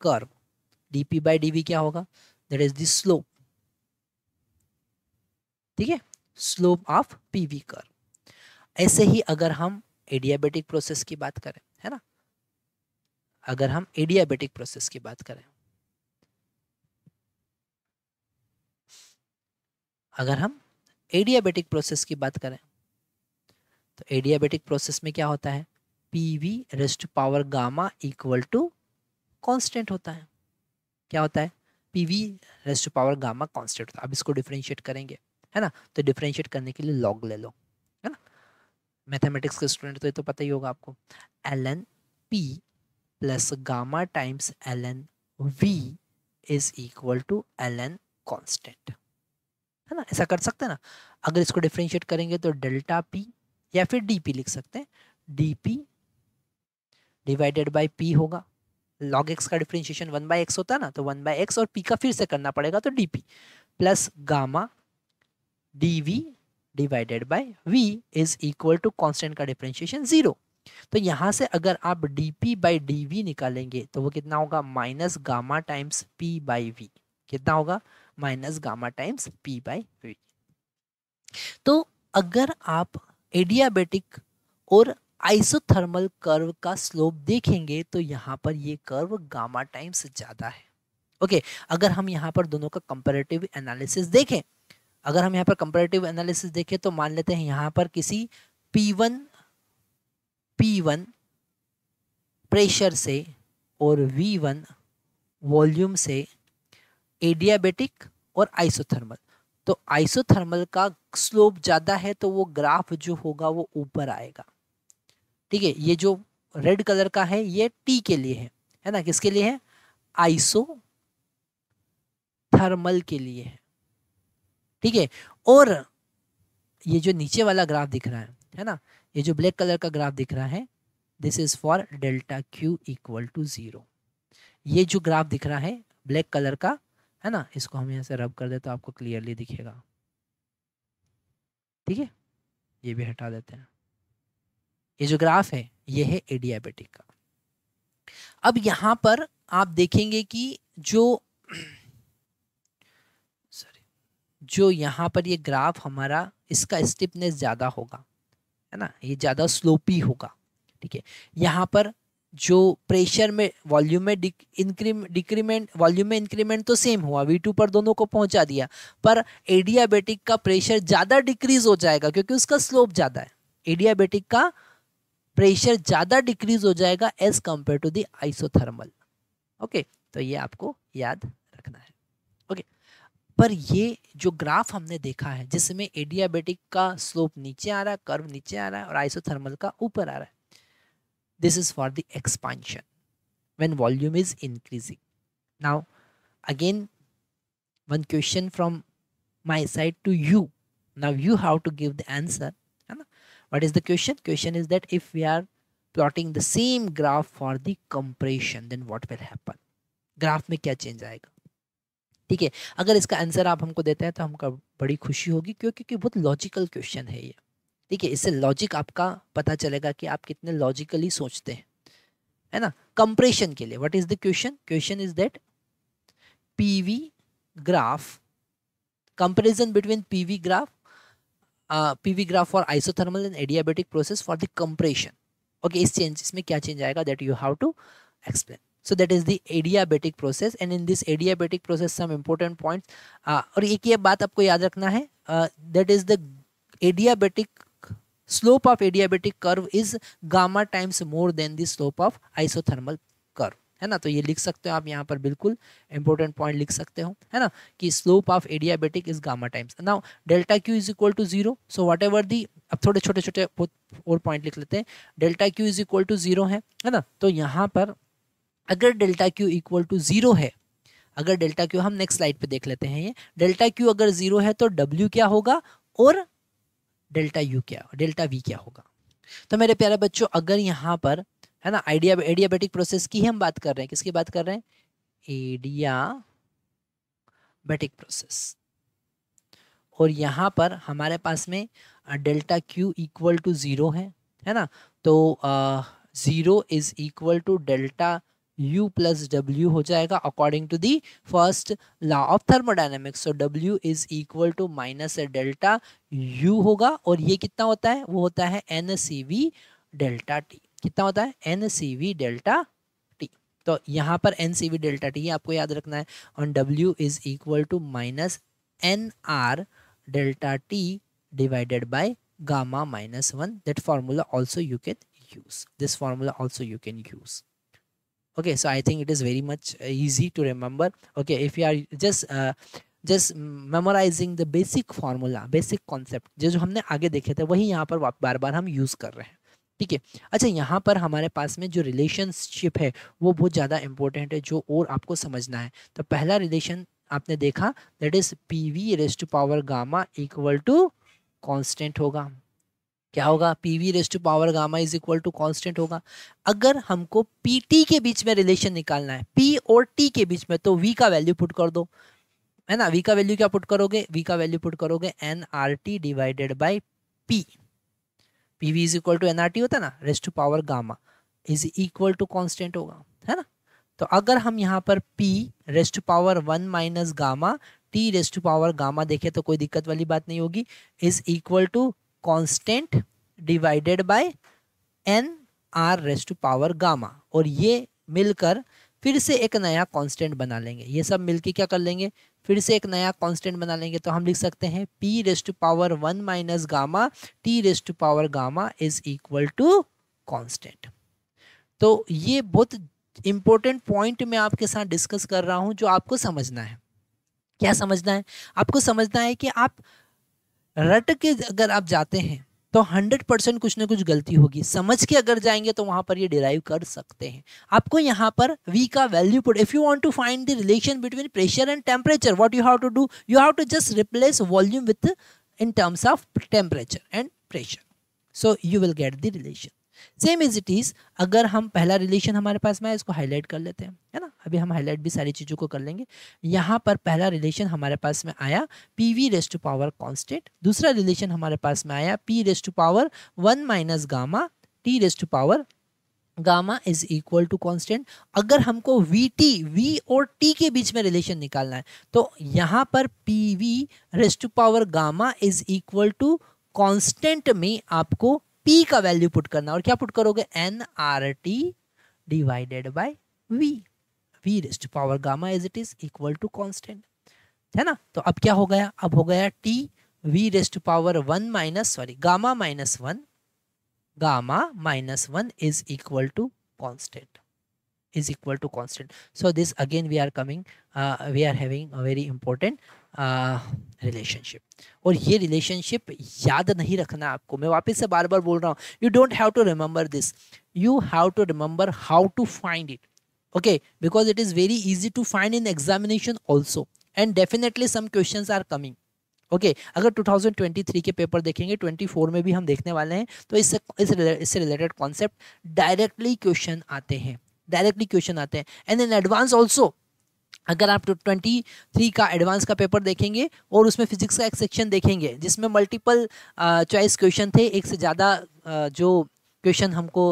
curve. dP by dV क्या होगा? दैट इज द स्लोप, ठीक है, स्लोप ऑफ PV कर्व। ऐसे ही अगर हम एडियाबेटिक प्रोसेस की बात करें, है ना, अगर हम एडियाबेटिक प्रोसेस की बात करें, अगर हम एडियाबेटिक प्रोसेस की बात करें तो एडियाबेटिक प्रोसेस में क्या होता है? PV raised power gamma equal to constant होता है। क्या होता है? PV raised power gamma constant होता है। अब इसको डिफरेंशिएट करेंगे, है ना, तो डिफरेंशिएट करने के लिए लॉग ले लो, है ना, मैथमेटिक्स के स्टूडेंट तो ये तो पता ही होगा आपको, ln P plus gamma times ln V is equal to ln constant, है ना। ऐसा कर सकते हैं ना। अगर इसको डिफरेंशिएट करेंगे तो डेल्टा P या फिर DP लिख सकते हैं, DP डिवाइडेड बाय P होगा। log x का डिफरेंशिएशन 1/x होता है ना, तो 1/x और P का फिर से करना पड़ेगा तो DP plus gamma DV divided by v is equal to constant का डिफरेंशिएशन 0। तो यहाँ से अगर आप dp बाई dv निकालेंगे तो वो कितना होगा, minus gamma times p by v। कितना होगा, minus gamma times p by v। तो अगर आप एडियाबेटिक और आइसोथर्मल कर्व का स्लोप देखेंगे तो यहाँ पर ये कर्व गामा टाइम्स ज्यादा है। ओके, अगर हम यहाँ पर दोनों का कंपैरेटिव एनालिसिस देखें, अगर हम यहाँ पर कंपैरेटिव एनालिसिस देखें तो मान लेते हैं यहाँ पर किसी P1 प्रेशर से और V1 वॉल्यूम से एडियाबेटिक और आइसोथर्मल, तो आइसोथर्मल का स्लोप ज्यादा है तो वो ग्राफ जो होगा वो ऊपर आएगा। ठीक है, ये जो रेड कलर का है ये T के लिए है ना, किसके लिए है, आइसोथर्मल के लिए है। ठीक है, और ये जो नीचे वाला ग्राफ दिख रहा है ना, ये जो ब्लैक कलर का ग्राफ दिख रहा है, this is for delta Q equal to 0। ये जो ग्राफ दिख रहा है ब्लैक कलर का है ना, इसको हम यहाँ से रब कर दे तो आपको क्लियरली दिखेगा। ठीक है, ये भी हटा देते हैं। ये जो ग्राफ है ये है एडियाबेटिक का। अब यहाँ पर आप देखेंगे कि जो यहाँ पर ये ग्राफ हमारा, इसका स्टिफनेस ज़्यादा होगा है ना, ये ज़्यादा स्लोपी होगा। ठीक है, यहाँ पर जो प्रेशर में वॉल्यूम में डिक्रीमेंट, वॉल्यूम में इंक्रीमेंट तो सेम हुआ, V2 पर दोनों को पहुंचा दिया, पर एडियाबेटिक का प्रेशर ज़्यादा डिक्रीज हो जाएगा क्योंकि उसका स्लोप ज़्यादा है। एडियाबेटिक का प्रेशर ज़्यादा डिक्रीज हो जाएगा as compare to the isothermal. Okay, तो ये आपको याद रखना है। ओके, पर ये जो ग्राफ हमने देखा है जिसमें एडियाबेटिक का स्लोप नीचे आ रहा है, कर्व नीचे आ रहा है, और आइसोथर्मल का ऊपर आ रहा है, this is for the expansion when volume is increasing. Now again one question from my side to you. Now you have to give the answer. What is the question? Question is that if we are plotting the same graph for the compression, then what will happen? Graph में क्या change आएगा? ठीक है, अगर इसका answer आप हमको देते हैं तो हमको बड़ी खुशी होगी, क्योंकि बहुत लॉजिकल क्वेश्चन है ये। ठीक है, इससे लॉजिक आपका पता चलेगा कि आप कितने लॉजिकली सोचते हैं, है ना। कंप्रेशन के लिए what is the question? Question is that PV graph, comparison between PV graph for isothermal and adiabatic process for the compression. Okay, इसमें क्या चेंज आएगा, that you have to explain. So that is the adiabatic process, and in this adiabatic process some important points, और एक ये बात आपको याद रखना है, that is the adiabatic slope of adiabatic curve is gamma times more than the slope of isothermal curve, है ना। तो ये लिख सकते हो आप यहाँ पर, बिल्कुल important point लिख सकते हो, है ना, कि slope of adiabatic is gamma times. Now delta q is equal to 0, so whatever the, अब थोड़े छोटे छोटे और पॉइंट लिख लेते हैं। Delta Q is equal to 0 है ना, तो यहाँ पर अगर डेल्टा क्यू इक्वल टू 0 है, अगर डेल्टा क्यू, हम नेक्स्ट स्लाइड पे देख लेते हैं, ये डेल्टा क्यू अगर 0 है तो डब्ल्यू क्या होगा और डेल्टा यू क्या, डेल्टा वी क्या होगा। तो मेरे प्यारे बच्चों, अगर यहाँ पर है ना एडियाबेटिक प्रोसेस की हम बात कर रहे हैं, किसकी बात कर रहे हैं, एडियाबेटिक प्रोसेस, और यहाँ पर हमारे पास में डेल्टा क्यू इक्वल टू 0 है ना, तो 0 is equal to delta U plus W हो जाएगा according to the first law of thermodynamics. So W is equal to minus delta U होगा, और ये कितना होता है, वो होता है NCV डेल्टा T। कितना होता है, NCV डेल्टा T। तो यहाँ पर NCV डेल्टा T आपको याद रखना है, और W is equal to minus NR delta T divided by gamma minus 1। That formula also you can use, this formula also you can use. Okay, so I think it is very much easy to remember. Okay, if you are just memorizing the basic formula, basic concept, जो हमने आगे देखे थे वही यहाँ पर बार बार हम use कर रहे हैं। ठीक है, अच्छा, यहाँ पर हमारे पास में जो रिलेशनशिप है वो बहुत ज़्यादा इंपॉर्टेंट है, जो और आपको समझना है। तो पहला रिलेशन आपने देखा, that is PV raise to power gamma equal to constant होगा। क्या होगा, PV raise to power gamma is equal to constant होगा। अगर हमको PT के बीच में रिलेशन निकालना है, P और T के बीच में, तो V का वैल्यू पुट कर दो, है ना। v का वैल्यू क्या पुट करोगे, v का वैल्यू पुट करोगे nRT divided by p, pv is equal to nRT होता है ना, raised to power gamma is equal to constant होगा, है ना। तो अगर हम यहाँ पर p raised to power 1 minus gamma t raised to power gamma देखें तो कोई दिक्कत वाली बात नहीं होगी, is equal to constant divided by n r raised to power gamma, और ये मिलकर फिर से एक नया कांस्टेंट बना लेंगे, ये सब मिलके क्या कर लेंगे, फिर से एक नया कांस्टेंट बना लेंगे। तो हम लिख सकते हैं p raised to power 1 minus gamma t raised to power gamma is equal to constant. तो ये बहुत इंपॉर्टेंट पॉइंट मैं आपके साथ डिस्कस कर रहा हूं जो आपको समझना है। क्या समझना है, आपको समझना है कि आप रट के अगर आप जाते हैं तो 100% कुछ ना कुछ गलती होगी, समझ के अगर जाएंगे तो वहां पर ये डिराइव कर सकते हैं। आपको यहाँ पर v का value put, if you want to find the relation between pressure and temperature, what you have to do, you have to just replace volume with in terms of temperature and pressure, so you will get the relation. Same is it is, अगर हम पहला relation हमारे पास में है, इसको highlight कर लेते हैं, है ना। अभी हम हाईलाइट भी सारी चीज़ों को कर लेंगे। यहाँ पर पहला रिलेशन हमारे पास में आया pv raised to power constant, दूसरा रिलेशन हमारे पास में आया p raised to power 1 minus gamma t raised to power gamma is equal to constant. अगर हमको v और t के बीच में रिलेशन निकालना है तो यहाँ पर pv raised to power gamma is equal to constant में आपको p का वैल्यू पुट करना, और क्या पुट करोगे, nRT divided by v raised to power gamma as it is equal to constant, है ना। तो अब क्या हो गया, अब हो गया t v raised to power 1 minus gamma minus 1 is equal to constant, is equal to constant. So this again we are coming, we are having a very important relationship, और ये relationship याद नहीं रखना आपको, मैं वापस से बार बार बोल रहा हूँ, you don't have to remember this, you have to remember how to find it, okay, because it is very easy to find in examination also, and definitely some questions are coming, okay अगर 2023 के paper देखेंगे 24 में भी हम देखने वाले हैं, तो इससे रिलेटेड कॉन्सेप्ट डायरेक्टली क्वेश्चन आते हैं, एंड इन एडवांस ऑल्सो। अगर आप 23 का एडवांस का पेपर देखेंगे और उसमें फिजिक्स का एक सेक्शन देखेंगे जिसमें मल्टीपल चॉइस क्वेश्चन थे, एक से ज़्यादा जो क्वेश्चन हमको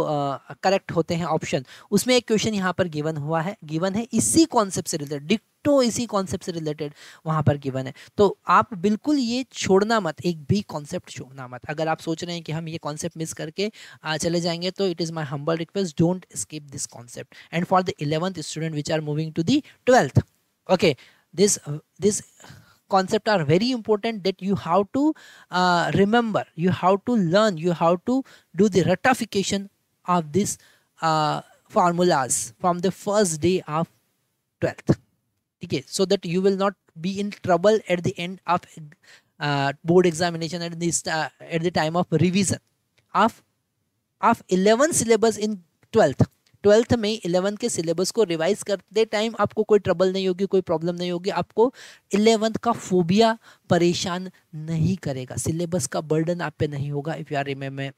करेक्ट होते हैं ऑप्शन, उसमें एक क्वेश्चन यहाँ पर गिवन है इसी कॉन्सेप्ट से रिलेटेड, डिक्टो इसी कॉन्सेप्ट से रिलेटेड वहाँ पर गिवन है। तो आप बिल्कुल ये छोड़ना मत, एक भी कॉन्सेप्ट छोड़ना मत। अगर आप सोच रहे हैं कि हम ये कॉन्सेप्ट मिस करके चले जाएंगे तो it is my humble request, don't skip this concept. And for the 11th student which are moving to the 12th, okay, this concept are very important that you have to remember, you have to learn, you have to do the ratification of this formulas from the first day of 12th, okay, so that you will not be in trouble at the end of board examination at the time of revision of 11 syllabus in 12th में 11 के syllabus को revise करते time आपको कोई trouble नहीं होगी, कोई problem नहीं होगी, आपको 11th का फोबिया परेशान नहीं करेगा, सिलेबस का बर्डन आप पे नहीं होगा, if you are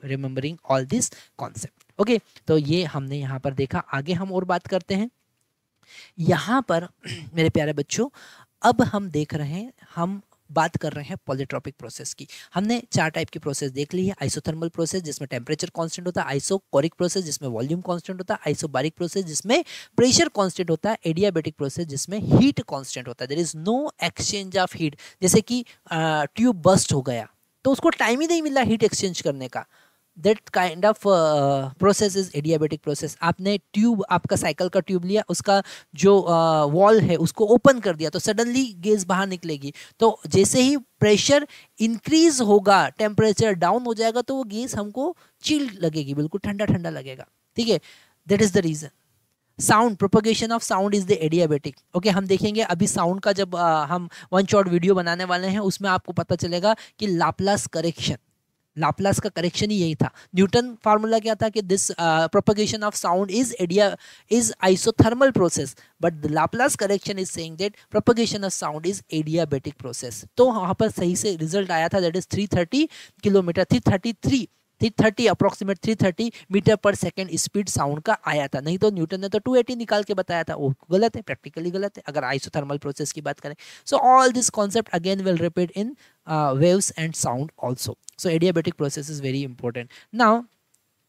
remembering all this concept, okay. तो ये हमने यहाँ पर देखा, आगे हम और बात करते हैं। यहाँ पर मेरे प्यारे बच्चों अब हम देख रहे हैं, हम बात कर रहे हैं पॉलीट्रॉपिक प्रोसेस की। हमने 4 टाइप की प्रोसेस देख ली है, आइसोथर्मल प्रोसेस जिसमें टेम्परेचर कांस्टेंट होता है, आइसोकोरिक प्रोसेस जिसमें वॉल्यूम कांस्टेंट होता है, आइसोबारिक प्रोसेस जिसमें प्रेशर कांस्टेंट होता है, एडियाबेटिक प्रोसेस जिसमें हीट कांस्टेंट होता है, there is no exchange of heat. जैसे कि ट्यूब बस्ट हो गया तो उसको टाइम ही नहीं मिला हीट एक्सचेंज करने का, that kind of process is adiabatic process. आपने ट्यूब, आपका साइकिल का ट्यूब लिया, उसका जो वॉल है उसको ओपन कर दिया तो सडनली गैस बाहर निकलेगी, तो जैसे ही प्रेशर इंक्रीज होगा टेम्परेचर डाउन हो जाएगा तो वो गैस हमको चिल्ड लगेगी, बिल्कुल ठंडा ठंडा लगेगा, ठीक है। That is the reason. Sound, propagation of sound is the adiabatic, okay. हम देखेंगे अभी साउंड का जब हम वन शॉट वीडियो बनाने वाले हैं उसमें आपको पता चलेगा कि लाप्लास का करेक्शन ही यही था। न्यूटन फार्मूला क्या था कि this propagation of sound is isothermal process, but the Laplace correction is saying that propagation of sound is adiabatic process. तो वहां पर सही से रिजल्ट आया था, that is 330 kilometre, 333 330 approximate 330 metre per second speed sound का आया था, नहीं तो न्यूटन ने तो 280 निकाल के बताया था, वो गलत है, प्रैक्टिकली गलत है अगर आइसोथर्मल प्रोसेस की बात करें. So all this concept again will repeat in waves and sound also. So adiabatic process is very important. Now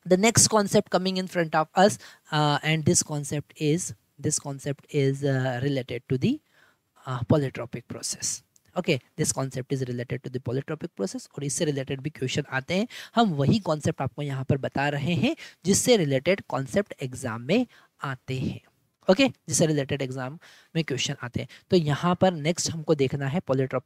the next concept coming in front of us, and this concept is related to the polytropic process. Okay, this concept is related to the polytropic process, और इससे related भी question आते हैं. हम वही concept आपको यहाँ पर बता रहे हैं जिससे रिलेटेड कॉन्सेप्ट एग्जाम में आते हैं. ओके, जिससे रिलेटेड एग्जाम में क्वेश्चन आते हैं. तो यहाँ पर नेक्स्ट हमको देखना है पॉलीट्रोपिक